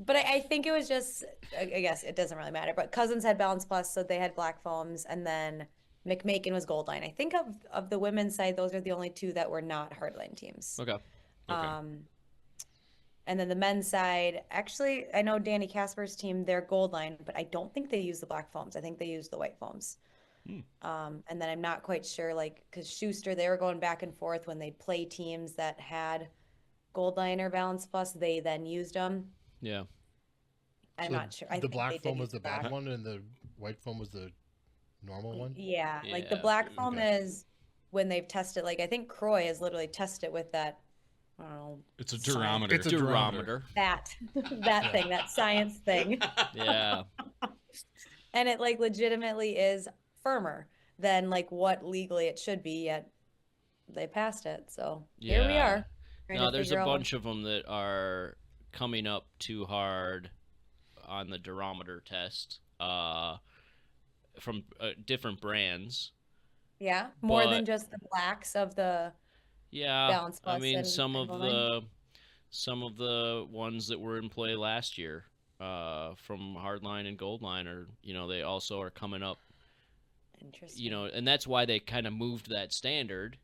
But I think it was just, I guess it doesn't really matter. But Cousins had Balance Plus, so they had black foams, and then McMakin was Gold Line. I think of the women's side, those are the only two that were not hardline teams. Okay. And then the men's side, actually, I know Danny Casper's team, they're Gold Line, but I don't think they use the black foams. I think they use the white foams. And then I'm not quite sure, because Schuster, they were going back and forth when they'd play teams that had Gold Line or Balance Plus, they then used them. Yeah. I'm So not sure. I the think they black did foam use was the bad black. one, and the white foam was the normal one? Yeah, like the Yeah. black foam Okay. is when they've tested, like I think Croy has literally tested with that, I don't know, It's a science, durometer. It's a Durometer. that that thing, that science thing. Yeah. And it like legitimately is firmer than like what legally it should be, yet they passed it. So here we Yeah. are trying No, to there's a figure out bunch of them that are coming up too hard on the durometer test from different brands. yeah, more than But just the blacks of the yeah, Balance I Plus mean and Goldline. some of the ones that were in play last year from Hardline and Goldline are, they also are coming up, Interesting. and that's why they kind of moved that standard,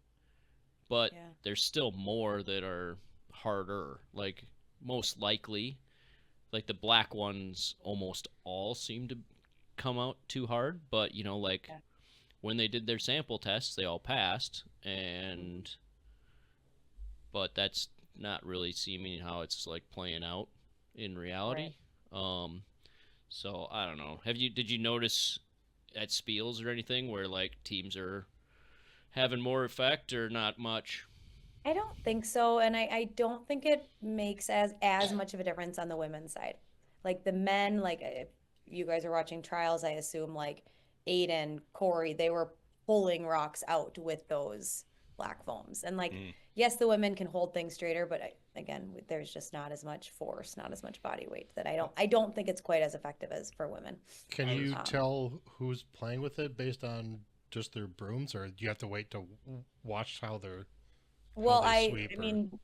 but Yeah. there's still more that are harder, like most likely, like the black ones almost all seem to come out too hard, but like Yeah. when they did their sample tests they all passed, and but that's not really seeming how it's like playing out in reality. um so I don't know, did you notice at Spiels or anything where like teams are having more effect or not much? I don't think so, and I don't think it makes as much of a difference on the women's side. Like the men, like if you guys are watching trials, I assume like Aiden, Corey, they were pulling rocks out with those black foams. And like, Mm. yes, the women can hold things straighter, but again, there's just not as much force, not as much body weight that I don't think it's quite as effective as for women. Can I you was- tell who's playing with it based on just their brooms, or do you have to wait to watch how they're Well, they I sweep I or- mean,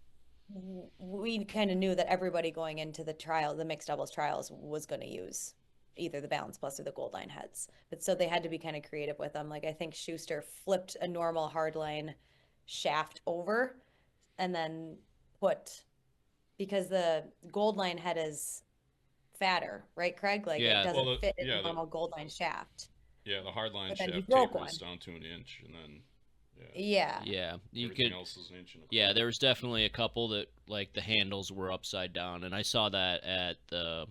we kind of knew that everybody going into the trial, the mixed doubles trials, was going to use either the Balance Plus or the Gold Line heads. But so they had to be kind of creative with them. Like I think Schuster flipped a normal hardline shaft over and then put, because the Gold Line head is fatter, right, Craig? Like Yeah. it doesn't Well, fit in yeah, a normal Gold Line shaft. Yeah, the hardline But then he shaft broke tapers one. down to an inch, and then Yeah. Yeah, you everything could. else is an inch and a Yeah, quarter. there was definitely a couple that like the handles were upside down, and I saw that at the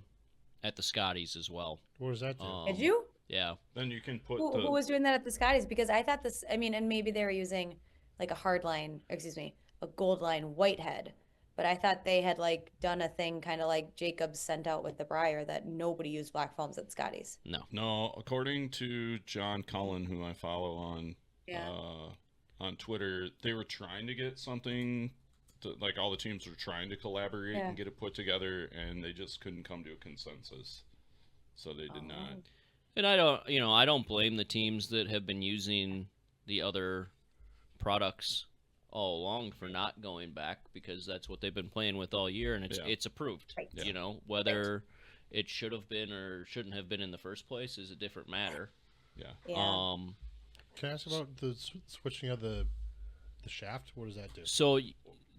Scotties as well. what does that do? Did you? Yeah. Then you can put Who was doing that at the Scotties? Because I thought this, I mean, and maybe they were using like a hard line, excuse me, a gold line whitehead. But I thought they had like done a thing kind of like Jacobs sent out with the Briar that nobody used black foams at Scotties. No, according to John Cullen, who I follow Yeah. on Twitter, they were trying to get something to, like all the teams were trying to collaborate Yeah. and get it put together, and they just couldn't come to a consensus. So they did not. And I don't blame the teams that have been using the other products all along for not going back, because that's what they've been playing with all year, and Yeah. it's approved. Right. Yeah. Whether it should have been or shouldn't have been in the first place is a different matter. Yeah. Yeah. Can I ask about the switching of the shaft? What does that do? So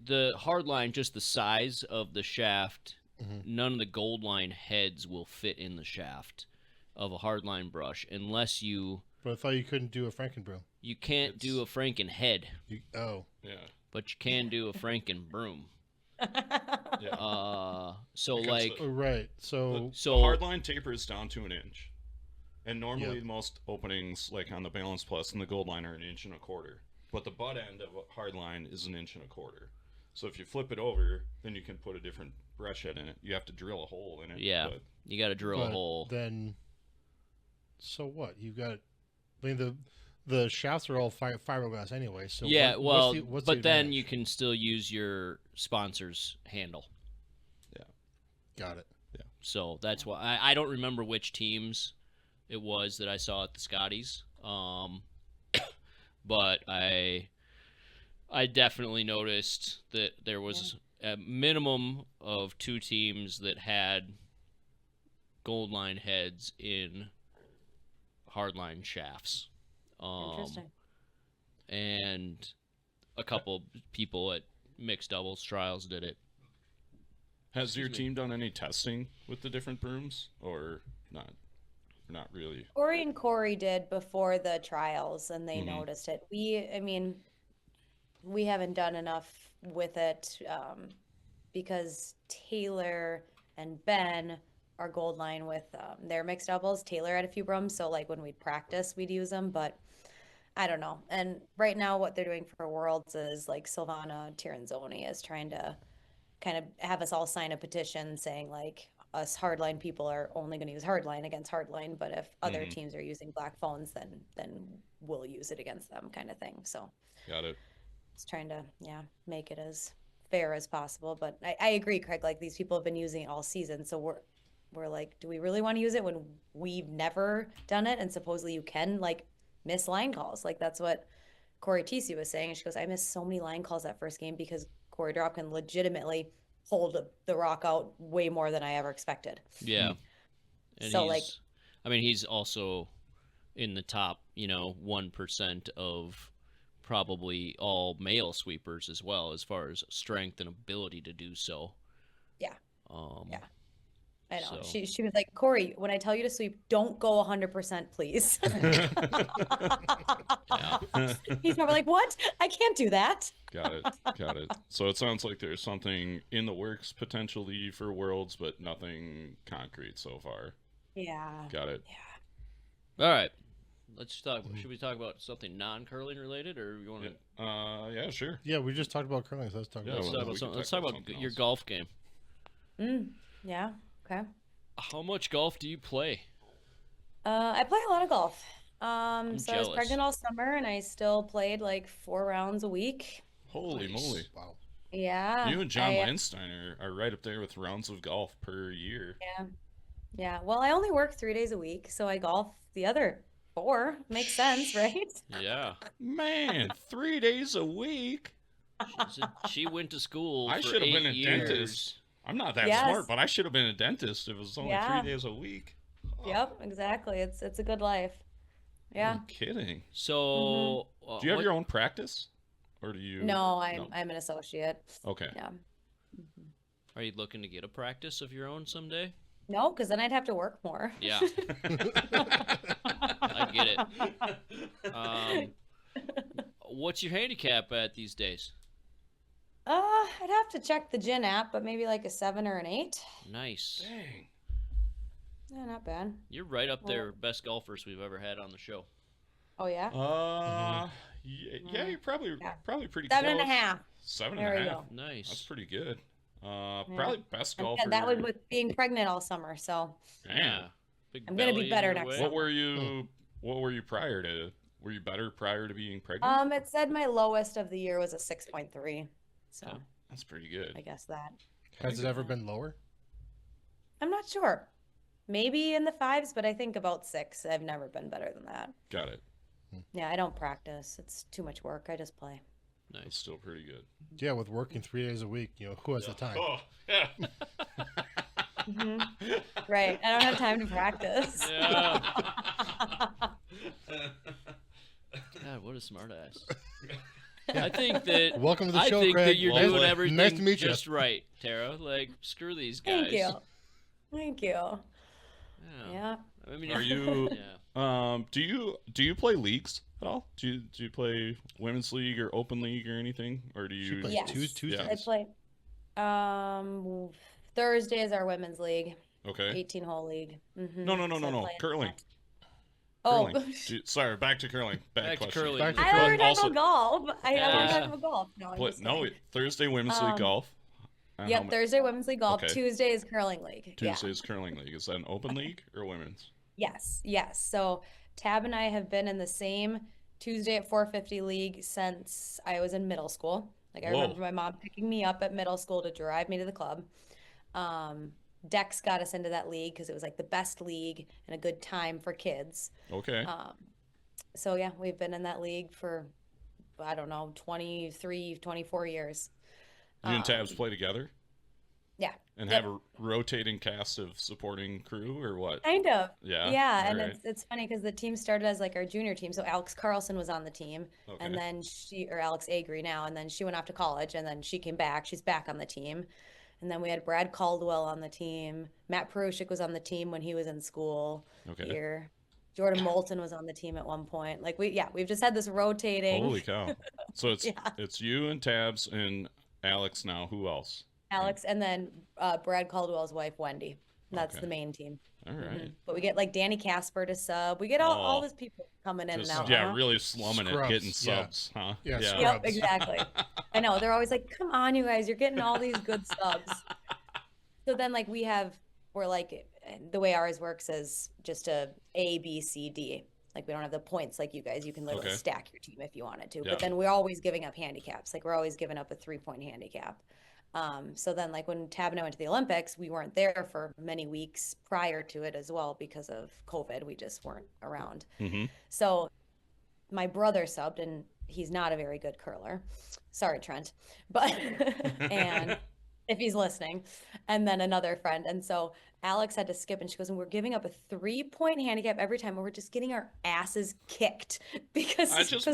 the hardline, just the size of the shaft, Mhm. none of the gold line heads will fit in the shaft of a hardline brush unless But I thought you couldn't do a Frankenbroom. you can't do a Franken head, Oh, Yeah. but you can do a Franken broom. Yeah. So Because like oh right. So so the hardline tapers down to an inch. And normally Yeah. most openings, like on the Balance Plus and the Gold Line, are an inch and a quarter. But the butt end of a hardline is an inch and a quarter. So if you flip it over, then you can put a different brush head in it. You have to drill a hole in it. yeah, But you got to drill a but hole. then, so what? You've got. I mean the shafts are all fiberglass anyway. So Yeah, well, what's but the then advantage? you can still use your sponsor's handle. Got it. So that's why I don't remember which teams it was that I saw at the Scotties. But I definitely noticed that there was a minimum of 2 teams that had gold line heads in hardline shafts. Interesting. And a couple people at mixed doubles trials did it. has your team done any testing with the different brooms or not? Not really. Corey and Corey did before the trials, and they Mhm. noticed it. I mean, we haven't done enough with it because Taylor and Ben our gold line with their mixed doubles. Taylor had a few brooms, so like when we'd practice, we'd use them, but I don't know. And right now, what they're doing for Worlds is like Silvana Tiranzoni is trying to kind of have us all sign a petition saying like us hardline people are only going to use hardline against hardline, but if other Mhm. teams are using black phones, then we'll use it against them, kind of thing. So Got it. it's trying to make it as fair as possible. But I agree, Craig. Like these people have been using it all season, so we're like, do we really want to use it when we've never done it? And supposedly you can like miss line calls. Like that's what Corey TC was saying. And she goes, I missed so many line calls that first game because Corey Drop can legitimately hold the rock out way more than I ever expected. Yeah. And So, like- he's also in the top, 1% of probably all male sweepers as well, as far as strength and ability to do so. Yeah. Yeah. I know. So- She was like, Corey, when I tell you to sweep, don't go 100%, please. He's probably like, what? I can't do that. Got it. Got it. So it sounds like there's something in the works potentially for Worlds, but nothing concrete so far. Yeah. Got it. All right. Let's talk. Should we talk about something non-curling related, or you want to? Yeah, sure. Yeah, we just talked about curling, so let's talk Yeah, about Let's well, talk we about can something. Let's talk talk about about something your else. golf game. Yeah. Okay. How much golf do you play? I play a lot of golf. So I was jealous. pregnant all summer and I still played like 4 rounds a week. Holy Nice. moly. Wow. Yeah. You and John I, Landstein are right up there with rounds of golf per year. Yeah. Well, I only work 3 days a week, so I golf the other 4. Makes sense, right? Yeah. Man, 3 days a week? She went to school. I for should have 8 been a years. dentist. I'm not that Yes. smart, but I should have been a dentist if it was only Yeah. 3 days a week. Yep, exactly. It's a good life. Yeah. No kidding. So, Do you have what- your own practice? Or do you? No, I'm an associate. Okay. Yeah. Are you looking to get a practice of your own someday? No, because then I'd have to work more. Yeah, I get it. What's your handicap at these days? I'd have to check the Gin app, but maybe like a 7 or an 8. Nice. Dang. Yeah, not bad. You're right up there, best golfers we've ever had on the show. Oh yeah. Yeah, you're probably Yeah. pretty 7.5. close. 7 There and a we half. go. Nice. That's pretty good. Probably best And golfer. again, that was with being pregnant all summer, so Damn. Yeah. Big I'm gonna be belly in better your next way. summer. What were you prior to? Were you better prior to being pregnant? it said my lowest of the year was a 6.3. So Okay. That's pretty good. I guess that. Has it ever been lower? I'm not sure. Maybe in the 5s, but I think about 6. I've never been better than that. Got it. Yeah, I don't practice. It's too much work. I just play. That's Nice. still pretty good. Yeah, with working 3 days a week, who has the time? Oh, yeah. Right. I don't have time to practice. Yeah. God, what a smartass. I think that. Welcome to the I show, think Craig. that you're Nice- doing nice everything Nice to meet you. just right, Tara. Like, screw these guys. Thank you. Thank you. Yeah. Yeah. I mean, Are you? Yeah. Do you play leagues at all? Do you play women's league or open league or anything? Or do She you? plays Yes. Tuesdays. I play. Thursday is our women's league, Okay. 18-hole league. No. Curling. Oh, Curling. Sorry, back to curling. Bad Back to question. curling. Back to I never curling. talked Also- about golf. I never Yeah. talked about golf. No, I'm just kidding. Thursday women's league Um, golf. And how Yep, ma- Thursday women's league golf. Okay. Tuesday is curling league. Yeah. Tuesday's curling league. Is that an open league or women's? Yes. So Tab and I have been in the same Tuesday at 450 league since I was in middle school. Like I Whoa. remember my mom picking me up at middle school to drive me to the club. Dex got us into that league because it was like the best league and a good time for kids. Okay. So yeah, we've been in that league for, I don't know, 23, 24 years. You and Tabs play together Yeah. and Yep. have a rotating cast of supporting crew or what? Kind of. Yeah. Yeah, and Alright. it's funny because the team started as like our junior team. So Alex Carlson was on the team, Okay. and then Alex Agri now, and then she went off to college, and then she came back. She's back on the team, and then we had Brad Caldwell on the team. Matt Perushik was on the team when he was in school Okay. here. Jordan Moulton was on the team at one point. Like we've just had this rotating. Holy cow! So it's Yeah. it's you and Tabs and Alex now. Who else? Alex, and then Brad Caldwell's wife Wendy. That's Okay. the main team. All right. But we get like Danny Casper to sub. We get all Oh, these people coming in and just out. yeah, really slumming it, Scrubs, getting yeah. subs, huh? Yeah, Yep, scrubs. exactly. I know. They're always like, come on, you guys, you're getting all these good subs. So then like we're like the way ours works is just A, B, C, D. Like we don't have the points like you guys. You can literally Okay. stack your team if you wanted to. Yeah. But then we're always giving up handicaps. Like we're always giving up a 3-point handicap. So then like when Tab and I went to the Olympics, we weren't there for many weeks prior to it as well because of COVID. We just weren't around. Mm-hmm. So my brother subbed and he's not a very good curler. Sorry, Trent. But and if he's listening, and then another friend. And so Alex had to skip and she goes, and we're giving up a 3-point handicap every time and we're just getting our asses kicked because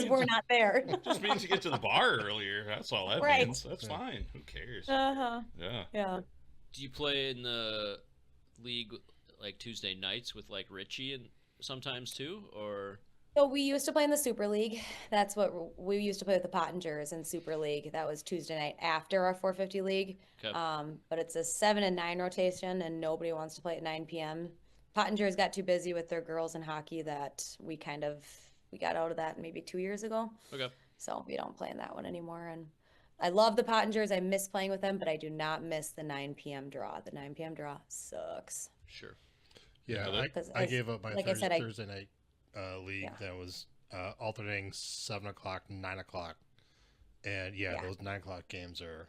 we're not there. Just means you get to the bar earlier. That's all that Right. means. That's fine. Who cares? Uh-huh. Yeah. Yeah. Do you play in the league like Tuesday nights with like Richie and sometimes too, or? So we used to play in the Super League. That's what we used to play with the Pottingers in Super League. That was Tuesday night after our 450 league. Okay. But it's a 7 and 9 rotation, and nobody wants to play at 9 p.m. Pottingers got too busy with their girls in hockey that we got out of that maybe 2 years ago. Okay. So we don't play in that one anymore. And I love the Pottingers. I miss playing with them, but I do not miss the 9 p.m. draw. The 9 p.m. draw sucks. Sure. Yeah, Yeah, I gave up my like I said, I- Thursday night league that was alternating 7 o'clock, 9 o'clock, and Yeah. those 9 o'clock games are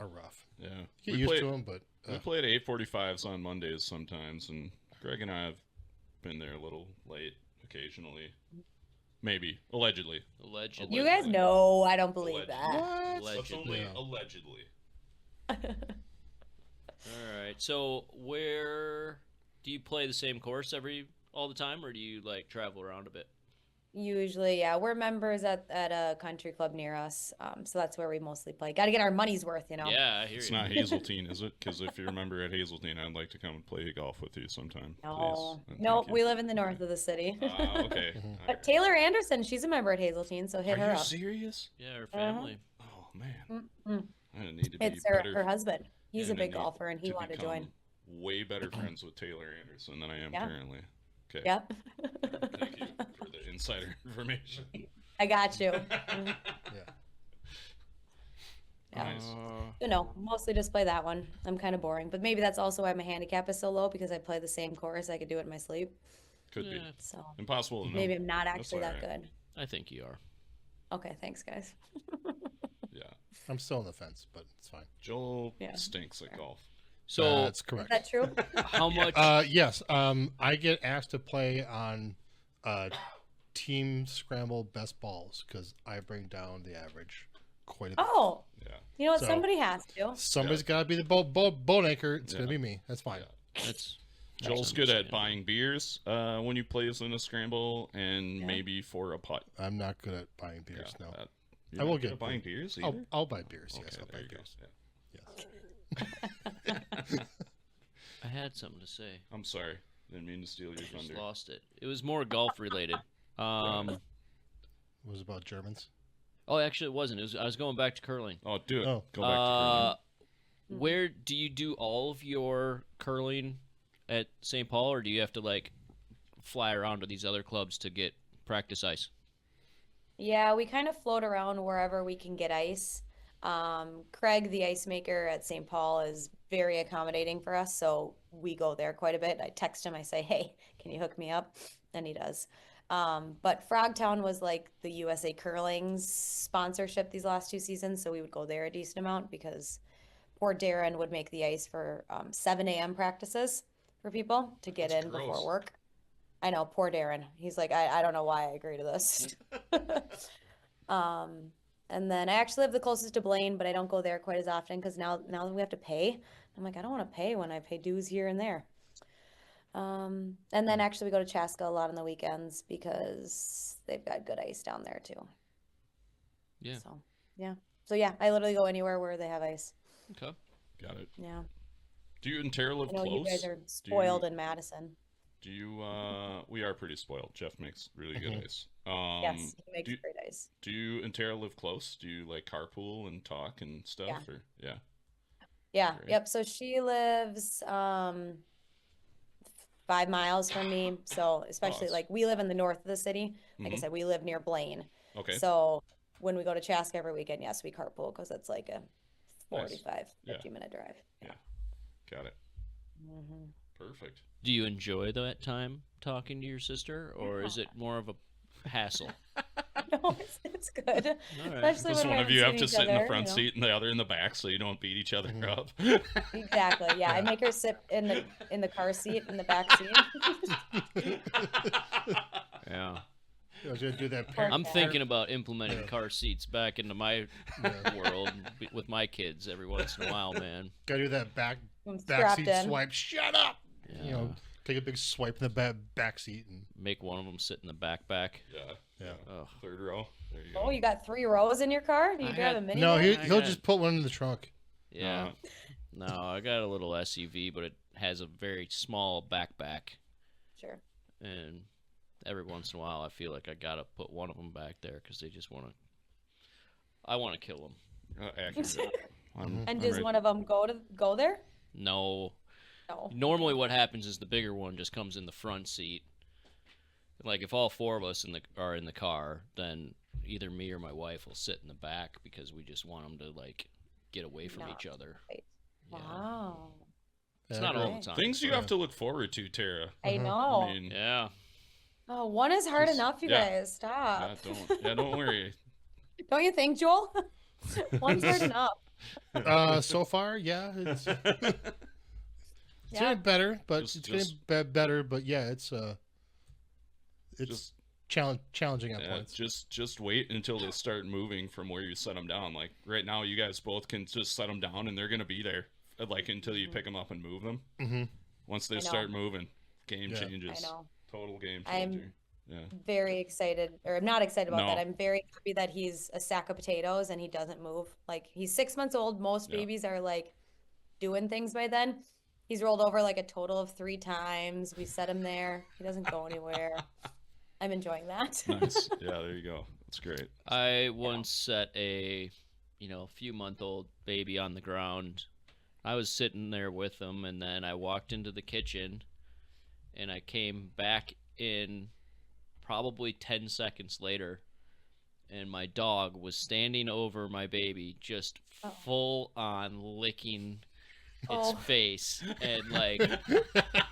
rough. Yeah. Get used to them, but We played 8:45s on Mondays sometimes, and Greg and I have been there a little late occasionally. Maybe. Allegedly. Allegedly. You guys know I don't believe Allegedly. that. That's only Yeah. allegedly. All right. So where do you play the same course all the time, or do you like travel around a bit? Usually, yeah, we're members at a country club near us, so that's where we mostly play. Got to get our money's worth, you know. Yeah, I hear It's you. not Hazeltine, is it? Because if you remember at Hazeltine, I'd like to come and play golf with you sometime. No, please. And no, thank you. we live in the north of the city. Okay. But Taylor Anderson, she's a member at Hazeltine, so hit Are her you up. serious? Yeah, our family. Oh man, Mm-mm. I need to be It's better. her husband. He's a and I big need golfer, and he wanted to join. become Way better friends with Taylor Anderson than I am Yeah. currently. Okay. Yep. Thank you for the insider information. I got you. yeah. Yeah. Nice. You know, mostly just play that one. I'm kind of boring, but maybe that's also why my handicap is so low because I play the same course. I could do it in my sleep. Could be Yeah, So impossible to know. maybe I'm not That's actually that alright. good. I think you are. Okay, thanks, guys. Yeah. I'm still on the fence, but it's fine. Joel Yeah. stinks at golf. So That's Is correct. that true? how much? Yes. I get asked to play on team scramble best balls because I bring down the average quite a bit. Oh, Yeah. you know what? So- Somebody has to. Somebody's got to be the boat anchor. It's Yeah. gonna be me. That's fine. That's Joel's that's good at understandable. buying beers when you plays in a scramble and Yeah. maybe for a putt. I'm not good at buying beers. Yeah, No, you're I will not good get at buying beers either. I'll buy beers. Okay, Yes, I'll there buy you go. beers. Yeah. Yes. I had something to say. I'm sorry. Didn't mean to steal your Just thunder. lost it. It was more golf related. It was about Germans. Oh, actually, it wasn't. I was going back to curling. Oh, do it. Oh. Go back to curling. Where do you do all of your curling at St. Paul, or do you have to like fly around to these other clubs to get practice ice? Yeah, we kind of float around wherever we can get ice. Craig, the ice maker at St. Paul, is very accommodating for us, so we go there quite a bit. I text him, I say, hey, can you hook me up? And he does. But Frogtown was like the USA Curling's sponsorship these last 2 seasons, so we would go there a decent amount because poor Darren would make the ice for 7 a.m. practices for people to get That's in gross. before work. I know, poor Darren. He's like, I don't know why I agree to this. And then I actually live the closest to Blaine, but I don't go there quite as often because now we have to pay. I'm like, I don't want to pay when I pay dues here and there. And then actually we go to Chaska a lot on the weekends because they've got good ice down there too. Yeah. So yeah, I literally go anywhere where they have ice. Okay. Got it. Yeah. Do you and Tara live I know close? you guys are spoiled in Madison. Do you? We are pretty spoiled. Jeff makes really good ice. Yes, he makes do, great ice. do you and Tara live close? Do you like carpool and talk and stuff? Yeah. Or yeah. Yeah, Great. yep. So she lives 5 miles from me. So especially it's- like we live in the north of the city. Like I Mhm. said, we live near Blaine. Okay. So when we go to Chaska every weekend, yes, we carpool because it's like a Nice. 45, Yeah. 50-minute drive. Yeah. Got it. Mhm. Perfect. Do you enjoy that time talking to your sister, or is it more of a hassle? No, it's good. All right. Especially Does when we one of haven't you have seen to each sit in the other, front you know? seat and the other in the back so you don't beat each other up? Exactly. Yeah, I make her sit in the car seat in the back seat. Yeah. I was gonna do that. I'm Okay. thinking about implementing car seats back into my Yeah. world with my kids every once in a while, man. Gotta do that I'm strapped backseat in. swipe. Shut up. Yeah. You know, take a big swipe in the back seat and Make one of them sit in the backpack. Yeah. Ugh. Third row. There you go. Oh, you got 3 rows in your car? Do you I drive had- a minivan? no, I he'll got- just put one in the trunk. Yeah. No, I got a little SUV, but it has a very small backpack, Sure. and every once in a while, I feel like I gotta put one of them back there because they just want to. I want to kill them. Accurate. And I'm does ready. one of them go there? No. No. Normally, what happens is the bigger one just comes in the front seat. Like if all 4 of us are in the car, then either me or my wife will sit in the back because we just want them to like get away from Not each other. right. Yeah. Wow. It's Yeah, not all the great. time. Things you Yeah. have to look forward to, Tara. I Mhm. know. I mean, Yeah. Oh, one is hard Just- enough, you yeah. guys. Stop. don't worry. Don't you think, Joel? One's hard enough. So far, yeah, it's Yeah. getting better, but Just- it's getting better. But yeah, it's Just challenging at yeah, points. just wait until they start moving from where you set them down. Like right now, you guys both can just set them down, and they're gonna be there, like until you pick them up and move them. Mm-hmm. Once they I know. start moving, game Yeah. changes. I know. Total game I'm- changer. Yeah. Very excited, or I'm not excited about No. that. I'm very happy that he's a sack of potatoes and he doesn't move. Like he's 6 months old. Most Yeah. babies are like doing things by then. He's rolled over like a total of 3 times. We set him there. He doesn't go anywhere. I'm enjoying that. Nice. Yeah, there you go. That's great. I once set a few-month-old baby on the ground. I was sitting there with him, and then I walked into the kitchen, and I came back in probably 10 seconds later, and my dog was standing over my baby, just Oh. full on licking its Oh. face. And, like,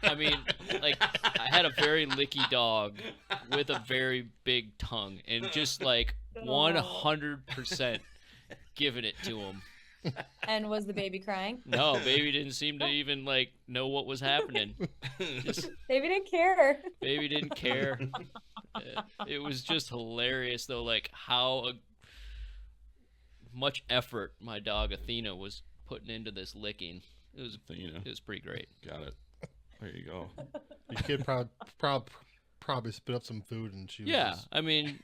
I mean, like, I had a very licky dog with a very big tongue, and just, like, 100% giving it to him. And was the baby crying? No, baby didn't seem to even, like, know what was happening. Just Baby didn't care. baby didn't care. It was just hilarious, though, like how much effort my dog Athena was putting into this licking. It was pretty great. Got it. There you go. Your kid probably spit up some food, and she was Yeah, just, I mean,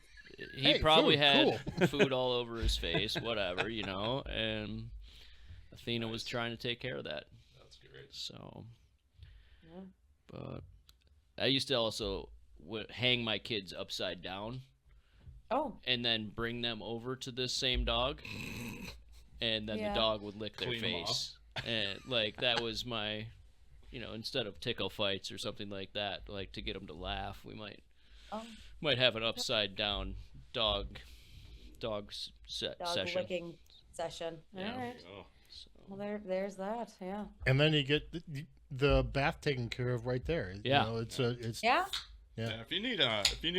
he Hey, probably food, had cool. food all over his face, whatever, and Athena was trying to take care of that. That's great. So, Yeah. but I used to also hang my kids upside down Oh, and then bring them over to this same dog, and then Yeah. the dog would lick their Clean 'em face, and like that was my, instead of tickle fights or something like that, like to get them to laugh, we might oh, have an upside down dog dog session. licking session. Yeah. All right. Oh, So, Well, there's that. Yeah. and then you get the bath taken care of right there. Yeah. You know, it's Yeah. Yeah. yeah. If you need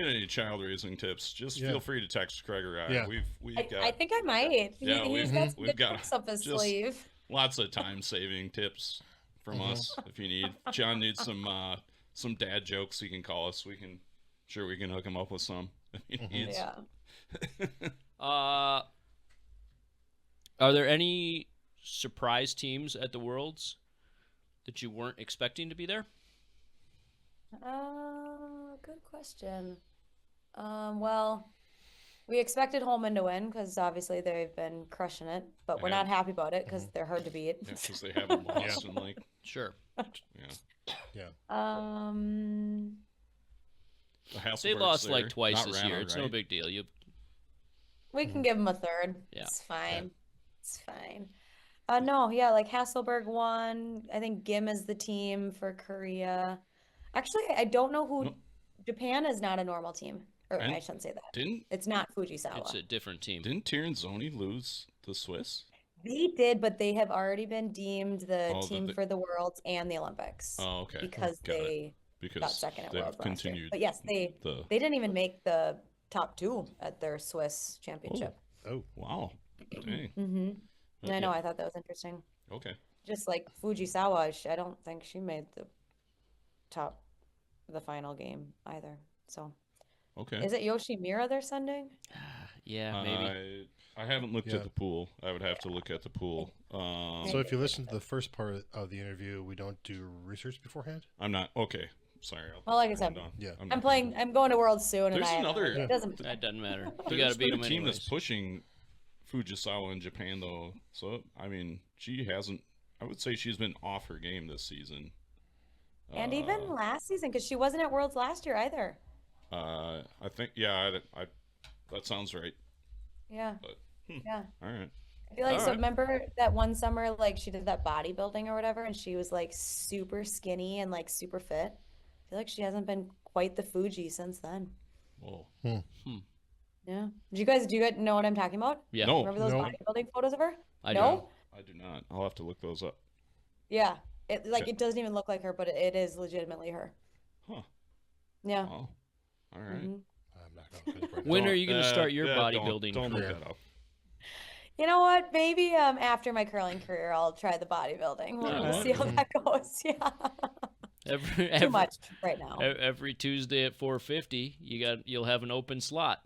any child raising tips, just Yeah. feel free to text Craig or I. Yeah. We've I got think I might. Yeah, He's we've- got some we've good got tricks up his just- sleeve. lots of time saving tips from us if you need. John needs some dad jokes. He can call us. We can hook him up with some if he needs. Yeah. are there any surprise teams at the Worlds that you weren't expecting to be there? Good question. Well, we expected Holman to win because obviously they've been crushing it, but we're Yeah. not happy about it because they're hard to beat. Because they haven't lost in like Sure. yeah. The They Hasselberg's lost there, like twice not this Rana, year. It's no right? big deal. We can give them a third. Yeah. It's fine. It's fine. No, yeah, like Hasselberg won. I think Gim is the team for Korea. Actually, I don't know who. No, Japan is not a normal team. Or I and shouldn't say that. didn't It's not It's Fujisawa. a different team. didn't Tiranzoni lose the Swiss? They did, but they have already been deemed the Oh, team for the Worlds and the Olympics Oh, okay. because Got it. they got Because second at they've Worlds last year. continued But yes, they the. didn't even make the top two at their Swiss championship. Oh, Wow. Dang. Mm-hmm. But I know, yeah, I thought that was interesting. Okay. Just like Fujisawa, I don't think she made the final game either. So, Okay. is it Yoshimura they're sending? Yeah, maybe. I haven't looked Yeah. at the pool. I would have to look at the pool. so if you listen to the first part of the interview, we don't do research beforehand. I'm not okay. Sorry. Well, like I calm said, down. Yeah. I'm I'm not playing. I'm going to Worlds soon, and There's I have no another- idea. It doesn't. That doesn't matter. You There's got to beat been them a team anyways. that's pushing Fujisawa in Japan though. So I mean, she hasn't. I would say she's been off her game this season. And even last season, because she wasn't at Worlds last year either. I think I that sounds right. Yeah, But yeah. all right. I feel like All so. right. Remember that one summer, like she did that bodybuilding or whatever, and she was like super skinny and like super fit. I feel like she hasn't been quite the Fuji since then. Whoa. Yeah. Do you guys know what I'm talking about? Yeah, No. Remember those No. bodybuilding photos of her? I No? don't. I do not. I'll have to look those up. Yeah. It like Okay. it doesn't even look like her, but it is legitimately her. Huh. Yeah. Oh. All right. Mhm. I'm not going to look at it right When now. are you going to start your don't- bodybuilding Don't look career? that up. You know what? Maybe after my curling career, I'll try the bodybuilding. We'll Alright. see how that goes. Yeah. Too much right now. Every Tuesday at 4:50, you'll have an open slot.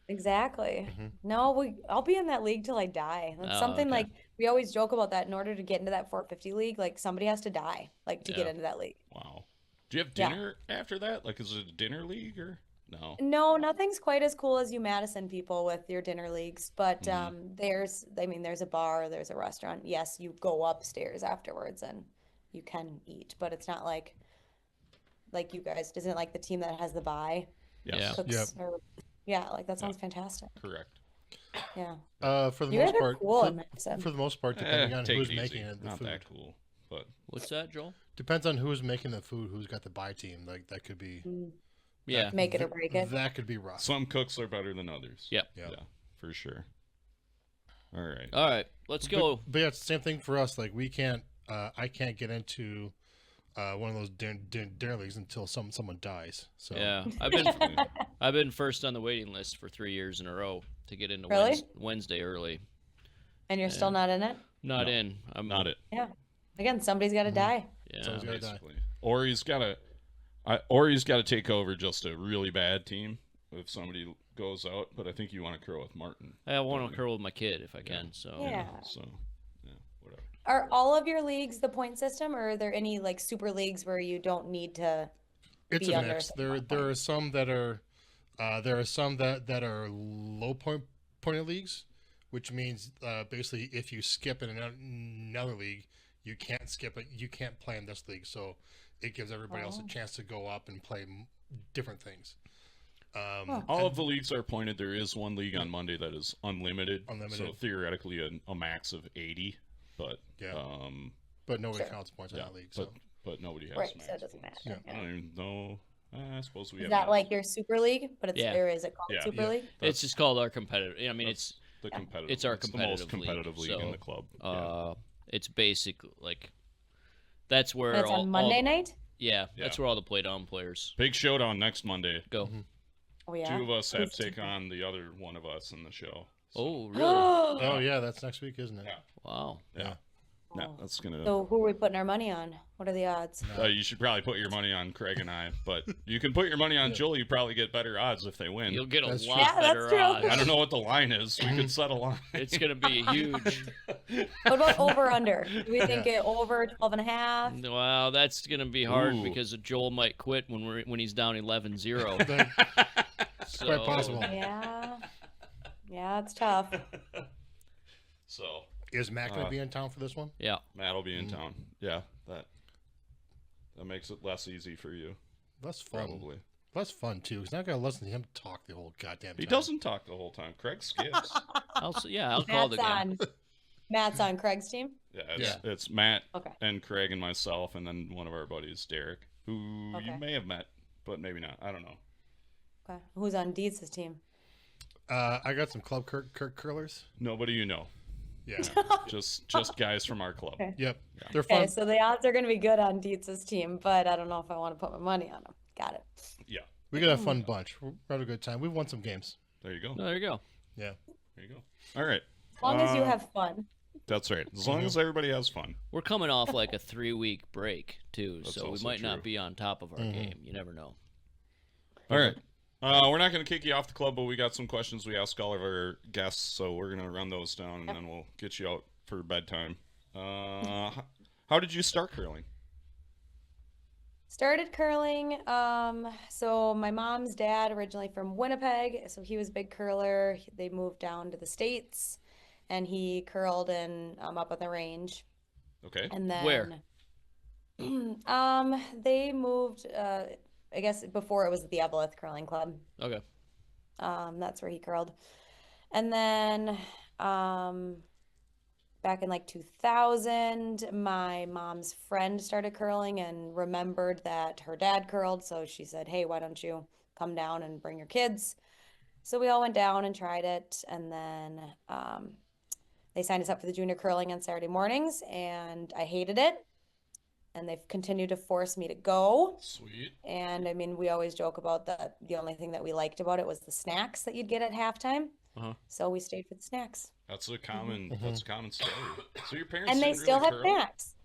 Exactly. No, I'll be in that league till I die. That's Oh, something okay. like we always joke about that. In order to get into that 450 league, like somebody has to die, like to get Yeah. into that league. Wow. Do you have Yeah. dinner after that? Like, is it a dinner league or no? No, nothing's quite as cool as you Madison people with your dinner leagues, but there's a bar, there's a restaurant. Yes, you go upstairs afterwards and you can eat, but it's not like you guys. Isn't it like the team that has the bye Yes. Yeah. cooks? Yep. Or, yeah, like that sounds fantastic. Correct. Yeah. For the You guys most are part, cool for, in Madison. for the most part, depending on Take who's it easy. making it, the Not food that cool, but What's that, Joel? depends on who's making the food, who's got the buy team. Like that could be Yeah. Make it or break it. that could be rough. some cooks are better than others. Yep. Yeah. Yeah, for sure. All right. All right, let's go. But yeah, it's the same thing for us. Like we can't, I can't get into one of those dinner leagues until someone dies. So Yeah, I've been first on the waiting list for 3 years in a row to get into Really? Wednesday early. And you're still not in it? Not No, in. I'm Not it. Yeah. Again, somebody's got to die. Yeah. Someone's gotta die. Basically. Or he's got to take over just a really bad team if somebody goes out. But I think you want to curl with Martin. I want to curl with my kid if I can. So Yeah. So, yeah, whatever. Are all of your leagues the point system, or are there any like super leagues where you don't need to? it's be a under mix. some There are some that are that are low pointed leagues, which means basically if you skip in another league, you can't skip it. You can't play in this league, so it gives everybody else a chance to go up and play different things. All of the leagues are pointed. There is one league on Monday that is unlimited. Unlimited. So theoretically a max of 80. But Yeah. um, But nobody Sure. counts points in yeah, that league. So but nobody has Right, so max it doesn't points. matter. I don't even know. I suppose we Is have that max. like your super league? But it's Yeah. or is it called Yeah. super Yeah. league? it's just called our competitive. I mean, That's the competitive. it's our the most competitive competitive league, league in so, the club. it's basic like that's where And it's on Monday night. Yeah, that's Yeah. where all the play down players Big showdown next Monday. go. Oh yeah. Two of us have Who's to take on the other one of us in the show. Oh, really? oh yeah, that's next week, isn't it? Yeah. Wow. Yeah. No, that's gonna. So who are we putting our money on? What are the odds? You should probably put your money on Craig and I, but you can put your money on Joel. You probably get better odds if they win. You'll get a That's lot true. Yeah, that's better true. odds. I don't know what the line is. We could set a line. It's gonna be huge. What about over under? Do we think it over 12 and a half? Wow, that's gonna be hard Ooh. because Joel might quit when he's down 11-0. It's quite possible. Yeah. Yeah, it's tough. So Is Matt going to be in town for this one? Yeah. Matt will be in town. Yeah, that makes it less easy for you, That's fun. probably. That's fun too, because now I got to listen to him talk the whole goddamn time. He doesn't talk the whole time. Craig skips. I'll call the Matt's game. on. Matt's on Craig's team. Yeah, Yeah. it's Matt Okay. and Craig and myself, and then one of our buddies, Derek, who you Okay. may have met, but maybe not. I don't know. Okay. Who's on Dietz's team? I got some club curlers. Nobody you know. Yeah. Just guys from our club. Okay. Yep. Yeah. They're fun. Okay, so the odds are going to be good on Dietz's team, but I don't know if I want to put my money on them. Got it. Yeah. We got a fun bunch. We're having a good time. We've won some games. There you go. No, there you go. Yeah. There you go. All right. As long as you have fun. That's right. As long as everybody has fun. We're coming off like a 3-week break too, That's so we also might true. not be on top of our game. You never know. All right. We're not going to kick you off the club, but we got some questions we ask all of our guests, so we're going to run those down, and then we'll get you out for bedtime. How did you start curling? Started curling. So my mom's dad originally from Winnipeg, so he was a big curler. They moved down to the States, and he curled in up on the range. Okay. And then Where? They moved. I guess before it was the Eveleth Curling Club. Okay. That's where he curled. And then back in like 2000, my mom's friend started curling and remembered that her dad curled. So she said, hey, why don't you come down and bring your kids? So we all went down and tried it. And then they signed us up for the junior curling on Saturday mornings, and I hated it. And they've continued to force me to go. Sweet. And I mean, we always joke about that. The only thing that we liked about it was the snacks that you'd get at halftime. Uh-huh. So we stayed for the snacks. That's a common. That's a common story. So your parents And they didn't still really have curl? snacks.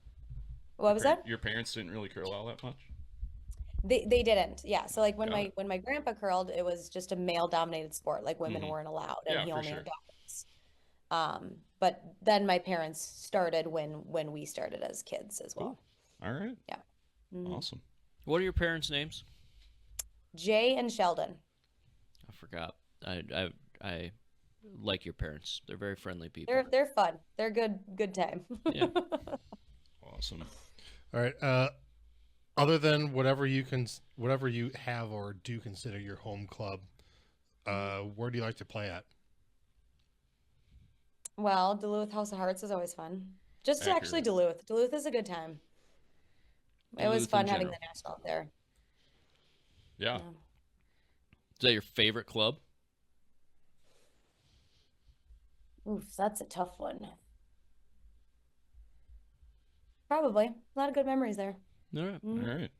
What was that? Your parents didn't really curl all that much. They didn't. Yeah. So like Got it. when my grandpa curled, it was just a male dominated sport. Like women Mhm. weren't allowed, and Yeah, he for only sure. had daughters. But then my parents started when we started as kids as well. All right. Mhm. Awesome. What are your parents' names? Jay and Sheldon. I forgot. I like your parents. They're very friendly people. They're fun. They're good time. Yeah. Awesome. All right. Other than whatever you have or do consider your home club, where do you like to play at? Well, Duluth House of Hearts is always fun. Just Accurate. actually Duluth. Duluth is a good time. It was Duluth in fun having general. the national out there. Yeah. Yeah. Is that your favorite club? Oof, that's a tough one. Probably. A lot of good memories there. All right. Mhm. All right.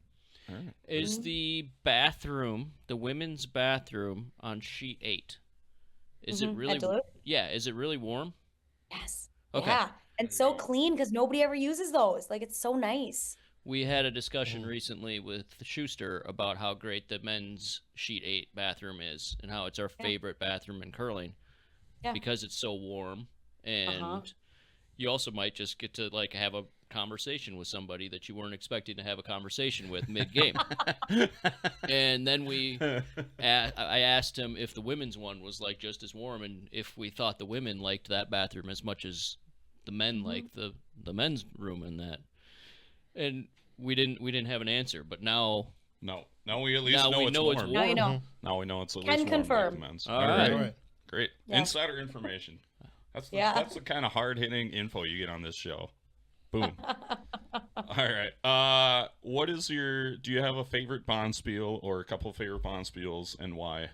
All right. Is the bathroom, the women's bathroom on sheet 8? Is it Mhm. really? At Duluth? Yeah. Is it really warm? Yes. Okay. Yeah. And so clean because nobody ever uses those. Like it's so nice. We had a discussion recently with Schuster about how great the men's sheet 8 bathroom is and how it's our Yeah. favorite bathroom in curling Yeah. because it's so warm, and Uh-huh. you also might just get to like have a conversation with somebody that you weren't expecting to have a conversation with mid-game. And then I asked him if the women's one was like just as warm, and if we thought the women liked that bathroom as much as the men liked the men's room in that. And we didn't have an answer, but now No. Now we at least Now know we it's know warm. it's Now you know. Now we know it's at Can least warm like confirm. the men's. All All right. All right. Great. Yeah. Insider information. That's Yeah. that's the kind of hard hitting info you get on this show. Boom. All right. What is your? Do you have a favorite Bonspiel or a couple favorite Bonspiels, and why?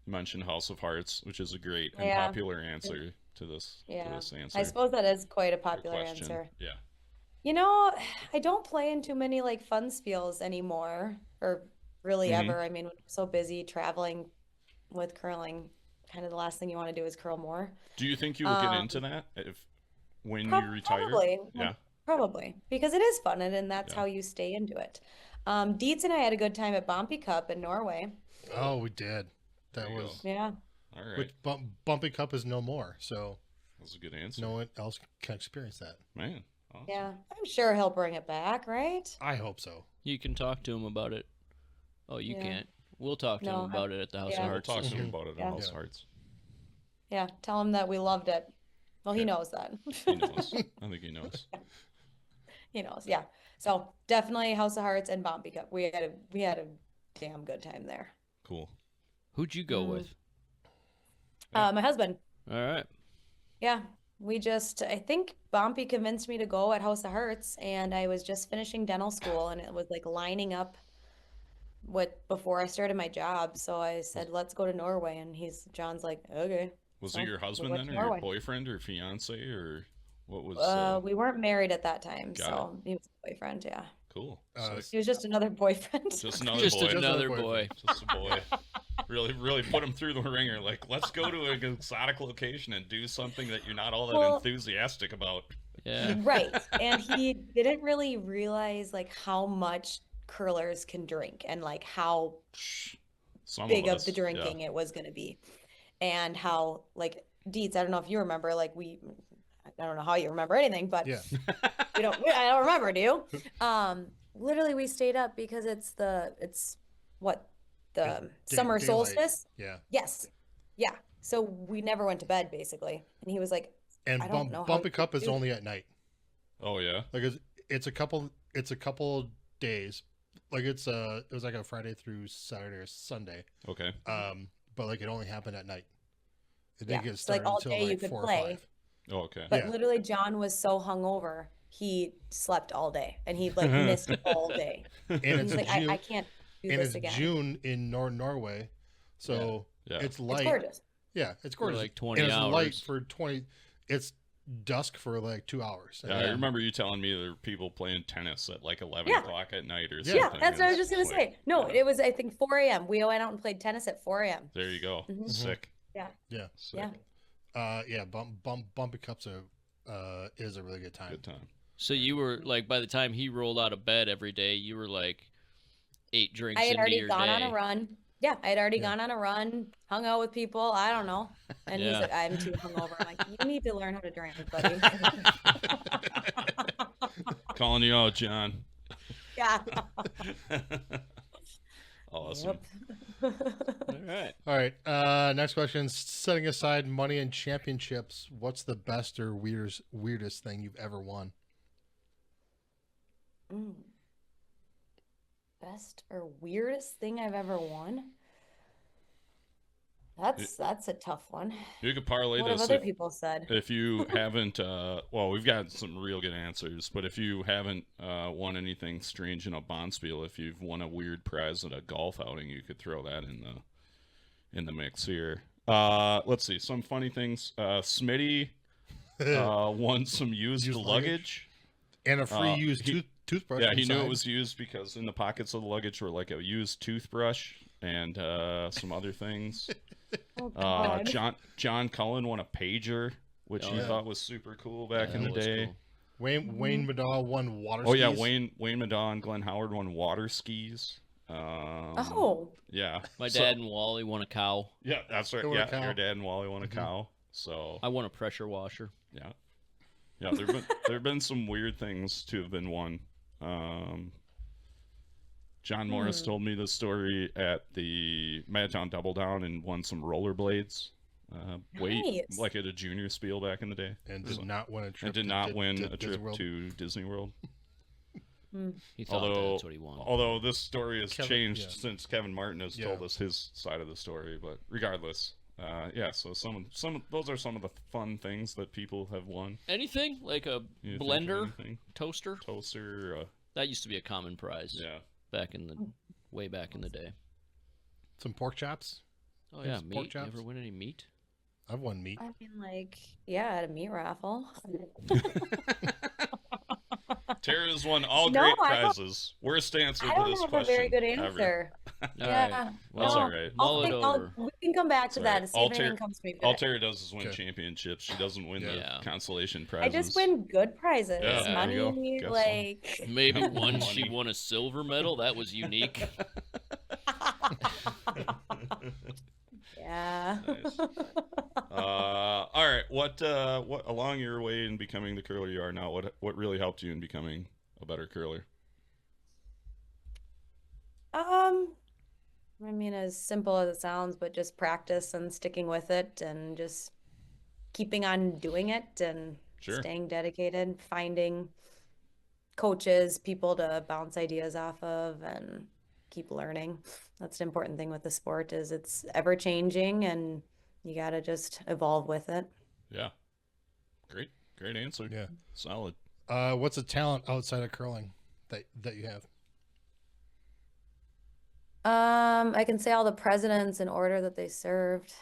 You mentioned House of Hearts, which is a great and Yeah. popular answer to this. Yeah. To this answer. I suppose that is quite a or popular question. answer. Yeah. You know, I don't play in too many like fun spiels anymore, or really Mhm. ever. I mean, when you're so busy traveling with curling, kind of the last thing you want to do is curl more. Do you think you will get into that when you retire? Probably. Yeah. Probably. Because it is fun, and that's Yeah. how you stay into it. Dietz and I had a good time at Bumpy Cup in Norway. Oh, we did. That There you was. Yeah. All right. Which Bumpy Cup is no more, so That's a good answer. no one else can experience that. Man. Awesome. Yeah. I'm sure he'll bring it back, right? I hope so. you can talk to him about it. Oh, you Yeah. can't. We'll talk to No, him about it at the House yeah. of We'll Hearts. talk to him Mhm. about it Yeah. on House Yeah. Hearts. Yeah. Tell him that we loved it. Well, he Yeah. knows that. He knows. I think he knows. He knows. Yeah. So definitely House of Hearts and Bumpy Cup. We had a damn good time there. Cool. Who'd you go Mm. with? My husband. All right. Yeah. I think Bumpy convinced me to go at House of Hearts, and I was just finishing dental school, and it was like lining up what before I started my job. So I Was, said, let's go to Norway, and John's like, okay. was it So your we husband went then, to or your Norway. boyfriend, or fiance, or what was? We weren't married at that time, Got it. so he was a boyfriend, yeah. Cool. Uh, Sick. He was just another boyfriend. Just another Just boy. Just another another boy. Just a boy. Really put him through the ringer. Like, let's go to an exotic location and do something that you're not all that Well, enthusiastic about. Yeah. right. And he didn't really realize like how much curlers can drink and like how Some big of of the us, yeah. drinking it was going to be. And how like Dietz, I don't know if you remember, like I don't know how you remember anything, but yeah. I don't remember, do you? Literally we stayed up because it's what the summer Daylight. solstice. Yeah. Yes. Yeah. So we never went to bed basically. And he was like, And I don't know how Bumpy you Cup is do only at night. Oh yeah. Like it's a couple days. Like it was like a Friday through Saturday or Sunday. Okay. But like it only happened at night. It Yeah. didn't get So like started all until day you like could 4 or play. 5. Oh, okay. But Yeah. literally John was so hungover, he slept all day and he like missed all day. And And it's he's like, June, I can't do and this it's again. June in Norway, so Yeah. it's It's light. gorgeous. Yeah, it's For gorgeous. like 20 and it's light hours. for 20. It's dusk for like 2 hours. Yeah, I Yeah. remember you telling me there were people playing tennis at like 11 Yeah. o'clock at night or Yeah. something. Yeah, that's what I was It's just gonna like, say. No, yeah, it was I think 4 a.m. We went out and played tennis at 4 a.m. there you go. Mhm. Sick. Yeah. Yeah. Sick. Yeah. Yeah. Bumpy Cups is a really good time. Good time. So you were like, by the time he rolled out of bed every day, you were like 8 drinks I had into already your gone day. on a run. Yeah, I had already Yeah. gone on a run, hung out with people. I don't know. And he's Yeah. like, I'm too hungover. I'm like, you need to learn how to drink, buddy. Calling you out, John. Yeah. Awesome. Yep. All right. All right. Next question. Setting aside money and championships, what's the best or weirdest thing you've ever won? Mm. Best or weirdest thing I've ever won? That's a tough one. You could parlay What have this other people said? if you haven't. Well, we've got some real good answers, but if you haven't won anything strange in a bonspiel, if you've won a weird prize at a golf outing, you could throw that in the mix here. Let's see some funny things. Smitty won some used Used luggage. And a free used he- toothbrush. Yeah, he knew inside. it was used because in the pockets of the luggage were like a used toothbrush and some other things. Oh God. John Cullen won a pager, which Oh, he yeah. thought was super cool back in the That was day. cool. Wayne Madaw won water Oh skis. yeah, Wayne Madaw and Glenn Howard won water skis. Oh, Yeah. My So- dad and Wally won a cow. Yeah, that's right. They won a Yeah, cow. your dad and Wally won a cow. So I won a pressure washer. yeah, there've been some weird things to have been won. John Morris told me the story at the Madtown Double Down and won some rollerblades. Nice. Like at a junior spiel back in the day. And did not win a trip. And did not win a Disney trip World. to Disney World. He thought that's what he wanted. Although this story has Kevin- changed yeah. since Kevin Martin has Yeah. told us his side of the story, but regardless, yeah. So those are some of the fun things that people have won. Anything like a You think of blender, anything? toaster? Toaster, That used to be a common prize yeah. back in the way back in the day. Some pork chops. Oh yeah, Some pork meat. You chops? ever win any meat? I've won meat. I mean, like, yeah, at a meat raffle. Tara's won all No, great I don't- prizes. Worst answer I to don't this have a question very good ever. answer. All Yeah, right. That's no, all right. Mull it over. we can come back to That's that all and right. see All if anything Tara- comes to me. All good. Tara does is win Okay. championships. She doesn't win the Yeah. consolation I prizes. just win good prizes. Yeah, there you go. Money, Guess so. like. Maybe Money. once she won a silver medal. That was unique. Yeah. Nice. All right. What along your way in becoming the curler you are now? What really helped you in becoming a better curler? I mean, as simple as it sounds, but just practice and sticking with it and just keeping on doing it and Sure. staying dedicated, finding coaches, people to bounce ideas off of and keep learning. That's an important thing with the sport is it's ever changing and you got to just evolve with it. Yeah. Great answer. Yeah. Solid. What's a talent outside of curling that you have? I can say all the presidents in order that they served.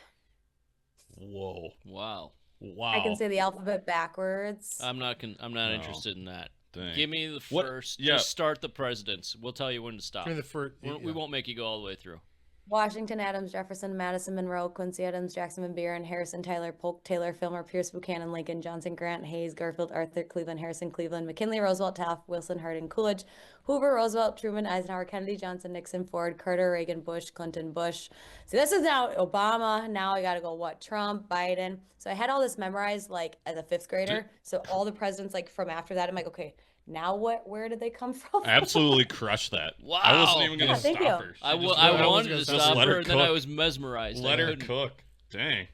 Whoa. Wow. Wow. I can say the alphabet backwards. I'm not No. interested in that. Dang. Give me the What- first. yeah. Just start the presidents. We'll tell you when to stop. Between the first, We won't make you go all the way through. Washington, Adams, Jefferson, Madison, Monroe, Quincy Adams, Jackson, Van Buren, Harrison, Tyler, Polk, Taylor, Fillmore, Pierce, Buchanan, Lincoln, Johnson, Grant, Hayes, Garfield, Arthur, Cleveland, Harrison, Cleveland, McKinley, Roosevelt, Taft, Wilson, Harding, Coolidge, Hoover, Roosevelt, Truman, Eisenhower, Kennedy, Johnson, Nixon, Ford, Carter, Reagan, Bush, Clinton, Bush. So this is now Obama. Now I got to go Trump, Biden. So I had all this memorized like as a fifth grader. So all the presidents like from after that, I'm like, okay, now where did they come from? Absolutely crushed that. Wow. I wasn't even going Yeah, to thank stop you. her. She I just- wanted to gonna say, stop let her, her and then I cook. was mesmerized. Let I her couldn't. cook. Dang.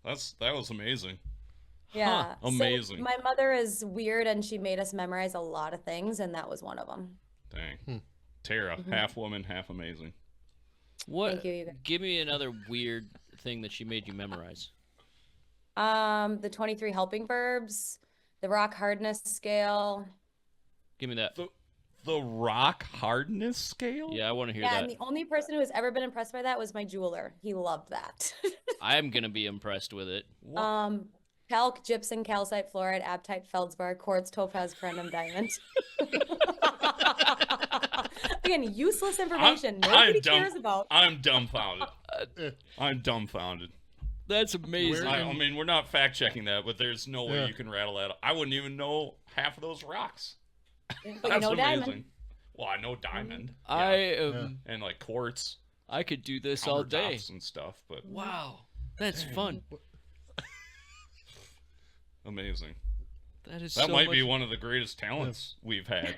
That was amazing. Yeah. So Amazing. my mother is weird and she made us memorize a lot of things, and that was one of them. Dang. Tara, half woman, half amazing. What? Thank you guys. Give me another weird thing that she made you memorize. The 23 helping verbs, the rock hardness scale. Give me that. The rock hardness scale? Yeah, I want to hear Yeah, that. and the only person who has ever been impressed by that was my jeweler. He loved that. I am gonna be impressed with it. Talc, gypsum, calcite, fluoride, apatite, feldspar, quartz, topaz, corundum, diamond. Again, useless information. Nobody cares about. I'm dumbfounded. I'm dumbfounded. That's amazing. I mean, we're not fact checking that, but there's no way Yeah. you can rattle that. I wouldn't even know half of those rocks. But you That's know amazing. diamond. Well, I know diamond. And like quartz, I could do this all day. countertops and stuff, but Wow, that's fun. amazing. That is. That so might much... be one of the greatest talents we've had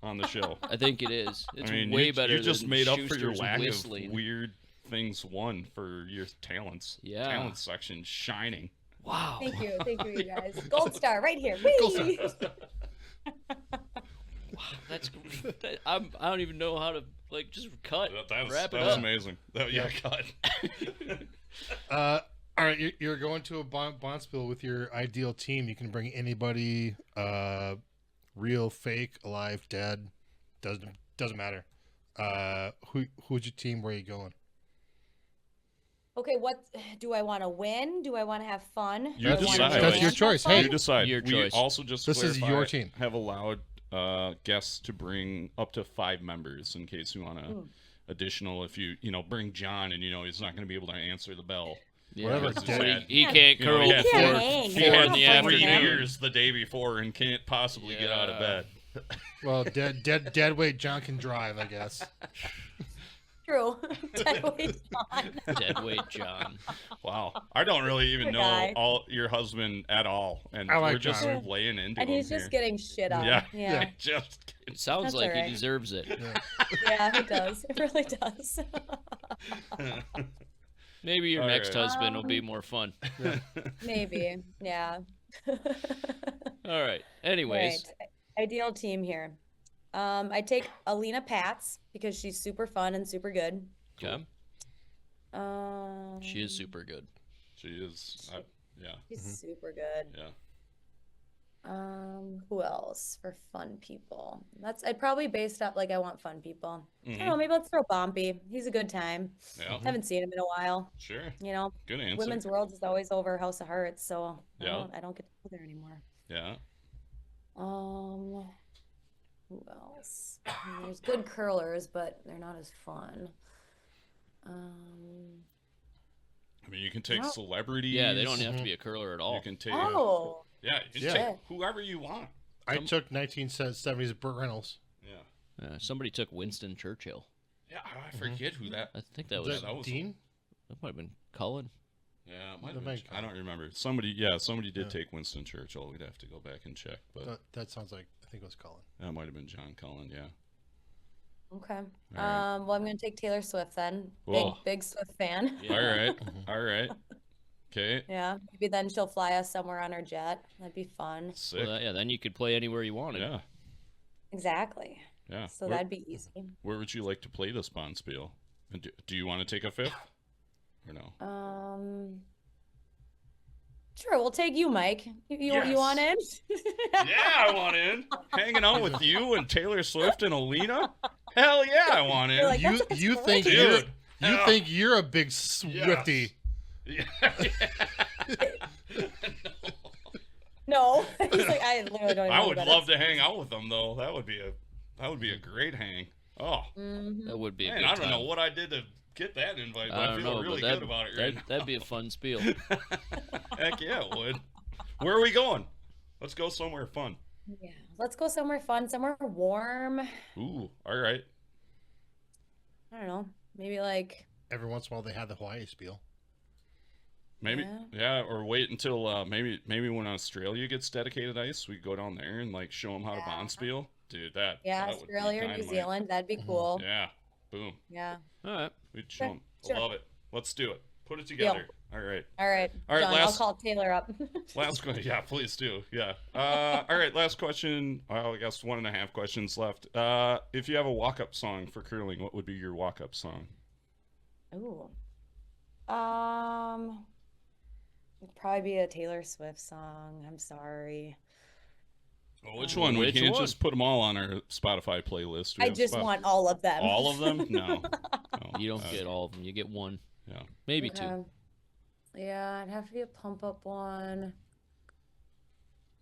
on the show. I think it is. It's I mean, way you, better. you just than made up for your Schuster's lack whistling. of weird things won for your talents. Yeah. Talent section shining. Wow. Thank you, you guys. Gold star right here. Whee! That's great. I don't even know how to like just cut. That wrap it was up. amazing. Yeah, cut. All right, you're going to a bond spill with your ideal team. You can bring anybody, real, fake, alive, dead, doesn't matter. Who's your team? Where are you going? Okay, what do I want to win? Do I want to have fun? You Do I wanna decide. make That's fans your have choice. fun? Hey, You decide. Your we choice. also just This is clarify, your team. Have allowed guests to bring up to 5 members in case you want to additional. If you bring John and he's not going to be able to answer the bell. Yeah, Whatever. because Dead. he can't You know, curl he had before four- hang. He 4 had in the 3 afternoon. beers the day before and can't possibly get out of Yeah. bed. Well, dead weight John can drive, I guess. True. Deadweight John. Deadweight John. Wow, I don't really even Poor know guy. your husband at all, and I like we're just John. laying into And him he's just here. getting shit on. Yeah, Yeah. just It sounds That's like all he right. deserves it. Yeah, it does. It really does. Maybe your All next right. husband will be more fun. Maybe. Yeah. All right. Anyways, Right. Ideal team here. I take Alina Pats because she's super fun and super good. okay. Um, She is super good. she is. Yeah, She's super good. yeah. Who else for fun people? I'd probably based up like I want fun people. I don't know, maybe let's throw Bompy. He's a good time. Yeah, Haven't seen him in a while. sure. Good answer. Women's World is always over House of Hearts, so Yeah. I don't get to go there anymore. Yeah. Who else? I mean, there's good curlers, but they're not as fun. I mean, you can take No. celebrities. Yeah, they don't have to be a curler at all. You can take. Oh, Yeah, you can Yeah. take whoever you want. I took 1970s Burt Reynolds. Yeah. Somebody took Winston Churchill. Yeah, I forget who that. I think that Was was that was- Dean? that might have been Cullen. Yeah, it might have That been, might- I don't remember. Somebody did Yeah. take Winston Churchill. We'd have to go back and check, but That sounds like, I think it was Colin. that might have been John Cullen. Yeah. okay. right. Well, I'm gonna take Taylor Swift then. Whoa. Big Swift fan. Yeah. All right. All right. Okay. Yeah, maybe then she'll fly us somewhere on her jet. That'd be fun. Sick. Well, yeah, then you could play anywhere you wanted. Yeah. Exactly. Yeah. So where, that'd be easy. where would you like to play this Bonspiel? And do you want to take a fifth or no? Sure, we'll take you, Mike. You want in? Yeah, I want in. Hanging out with you and Taylor Swift and Alina. Hell yeah, I want in. You're like, You "That's you think great." you're Dude. you think you're a big Swifty. Yeah. No. He's like, I literally don't even I know would what love that to hang out with them though. That would be a great hang. Oh is. That would be a man, good I don't time. know what I did to get that invite, but I I don't feel know, really but good about it right now. that'd be a fun spiel. Heck yeah, it would. Where are we going? Let's go somewhere fun. Yeah. Let's go somewhere fun, somewhere warm. Ooh, all right. I don't know. Maybe like Every once in a while they have the Hawaii spiel. Maybe yeah, or wait until maybe when Australia gets dedicated ice, we go down there and like show them how to bond spiel. Dude, that would be Australia or New dynamite. Zealand, that'd be cool. Yeah, boom. Yeah. All right. We'd show Okay, them. sure. I love it. Let's do it. Put it together. All right. All right. All right, Done. I'll last- call Taylor up. Last question. Yeah, please do. Yeah. All right. Last question. Well, I guess 1.5 questions left. If you have a walk-up song for curling, what would be your walk-up song? Ooh. It'd probably be a Taylor Swift song. I'm sorry. Well, which one? We Which can't one? just put them all on our Spotify playlist. We I have just want all of them. all of them. No. You don't get all of them. You get one, Yeah. maybe two. Okay. Yeah, it'd have to be a pump up one.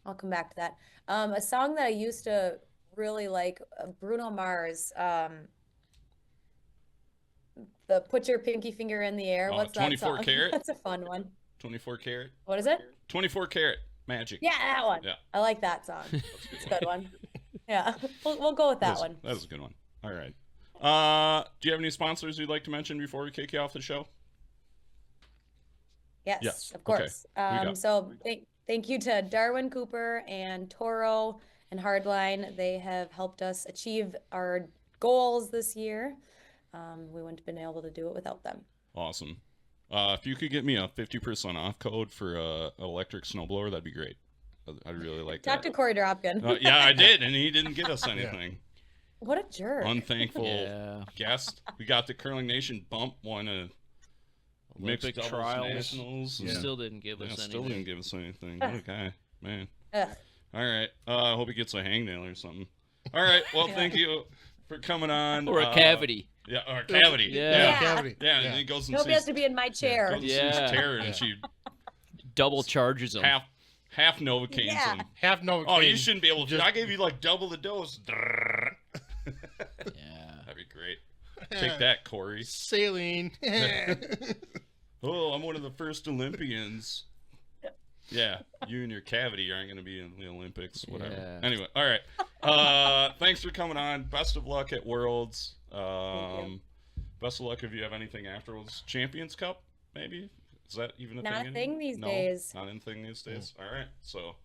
I'll come back to that. A song that I used to really like, Bruno Mars. The Put Your Pinky Finger in the Air. Oh, What's that 24 song? Karat? That's a fun one. 24 karat. What is it? 24 karat magic. Yeah, that one. Yeah. I like that song. It's a good one. Yeah, we'll go with that one. That was a good one. All right. Do you have any sponsors you'd like to mention before we kick you off the show? Yes, of okay. course. got? So thank you to Darwin Cooper and Toro and Hardline. They have helped us achieve our goals this year. We wouldn't have been able to do it without them. Awesome. If you could get me a 50% off code for an electric snowblower, that'd be great. I'd really like Talk to that. Corey Dropkin. Yeah, I did, and he didn't get us anything. What a jerk. Unthankful Yeah. guest. We got the Curling Nation bump, won a mixed Olympic doubles trials. nationals. He and- still didn't give yeah, us still anything. didn't give us anything. What a guy, man. Ugh. All right. I hope he gets a hangnail or something. All right. Well, Yeah. thank you for coming on. Or a cavity. Yeah, or a cavity. Yeah. Yeah. Cavity. Yeah, and he goes and Nobody has sees, to be in my chair. goes and sees Yeah. Tara, Yeah. and she Double charges him. half Novocaines Yeah. him. Half Novocaine. Oh, you shouldn't be able to. Just- I gave you like double the dose. Yeah. That'd be great. Take that, Corey. Saline. Oh, I'm one of the first Olympians. Yeah, you and your cavity aren't going to be in the Olympics, whatever. Yeah. Anyway, all right. Thanks for coming on. Best of luck at Worlds. you. Best of luck if you have anything afterwards. Champions Cup, maybe? Is that even a Not thing? a thing these No, days. Not a thing these days. All right, so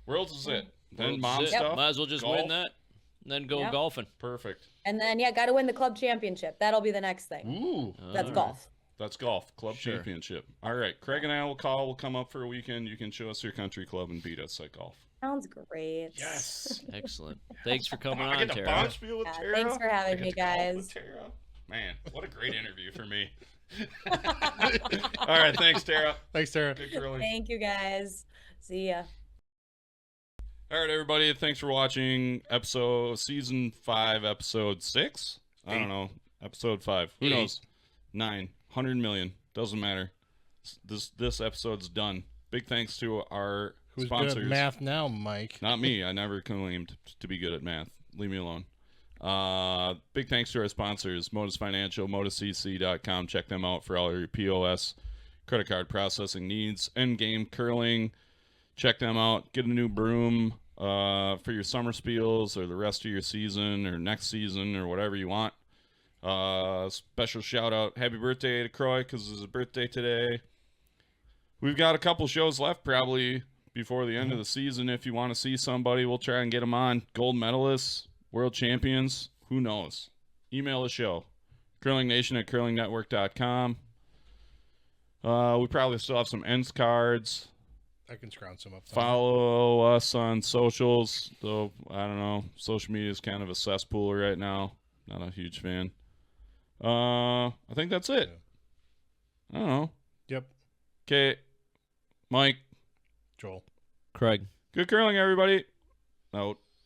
Worlds is it. Then World's mom it. stuff. Might as well just golf. win that, and then go Yep. golfing. Perfect. And then, yeah, got to win the club championship. That'll be the next thing. Ooh, That's Alright. golf. that's golf club Sure. championship. All right, Craig and I will call. We'll come up for a weekend. You can show us your country club and beat us at golf. Sounds great. Yes. Excellent. Thanks for coming I on, get to Tara. bounce spiel with Yeah, Tara. thanks for having I get me, to golf with guys. Tara. Man, what a great interview for me. All right, thanks, Tara. Thanks, Tara. Good curling. Thank you, guys. See ya. All right, everybody. Thanks for watching season 5, episode 6. I don't know. Episode 5. Who 8. knows? 9. 100 million. Doesn't matter. This episode's done. Big thanks to our Who's sponsors. good at math now, Mike? Not me. I never claimed to be good at math. Leave me alone. Big thanks to our sponsors, Modus Financial, moduscc.com. Check them out for all your POS, credit card processing needs, Endgame Curling. Check them out. Get a new broom for your summer spiels or the rest of your season or next season or whatever you want. Special shout out. Happy birthday to Croy because it's his birthday today. We've got a couple shows left probably before the end of the season. If you want to see somebody, we'll try and get them on. Gold medalists, world champions, who knows? Email the show. curlingnation@curlingnetwork.com. We probably still have some ends cards. I can scrounge some up. Follow us on socials, though I don't know. Social media is kind of a cesspool right now. Not a huge fan. I think that's it. I don't know. Yep. Okay, Mike, Joel. Craig. Good curling, everybody. Out.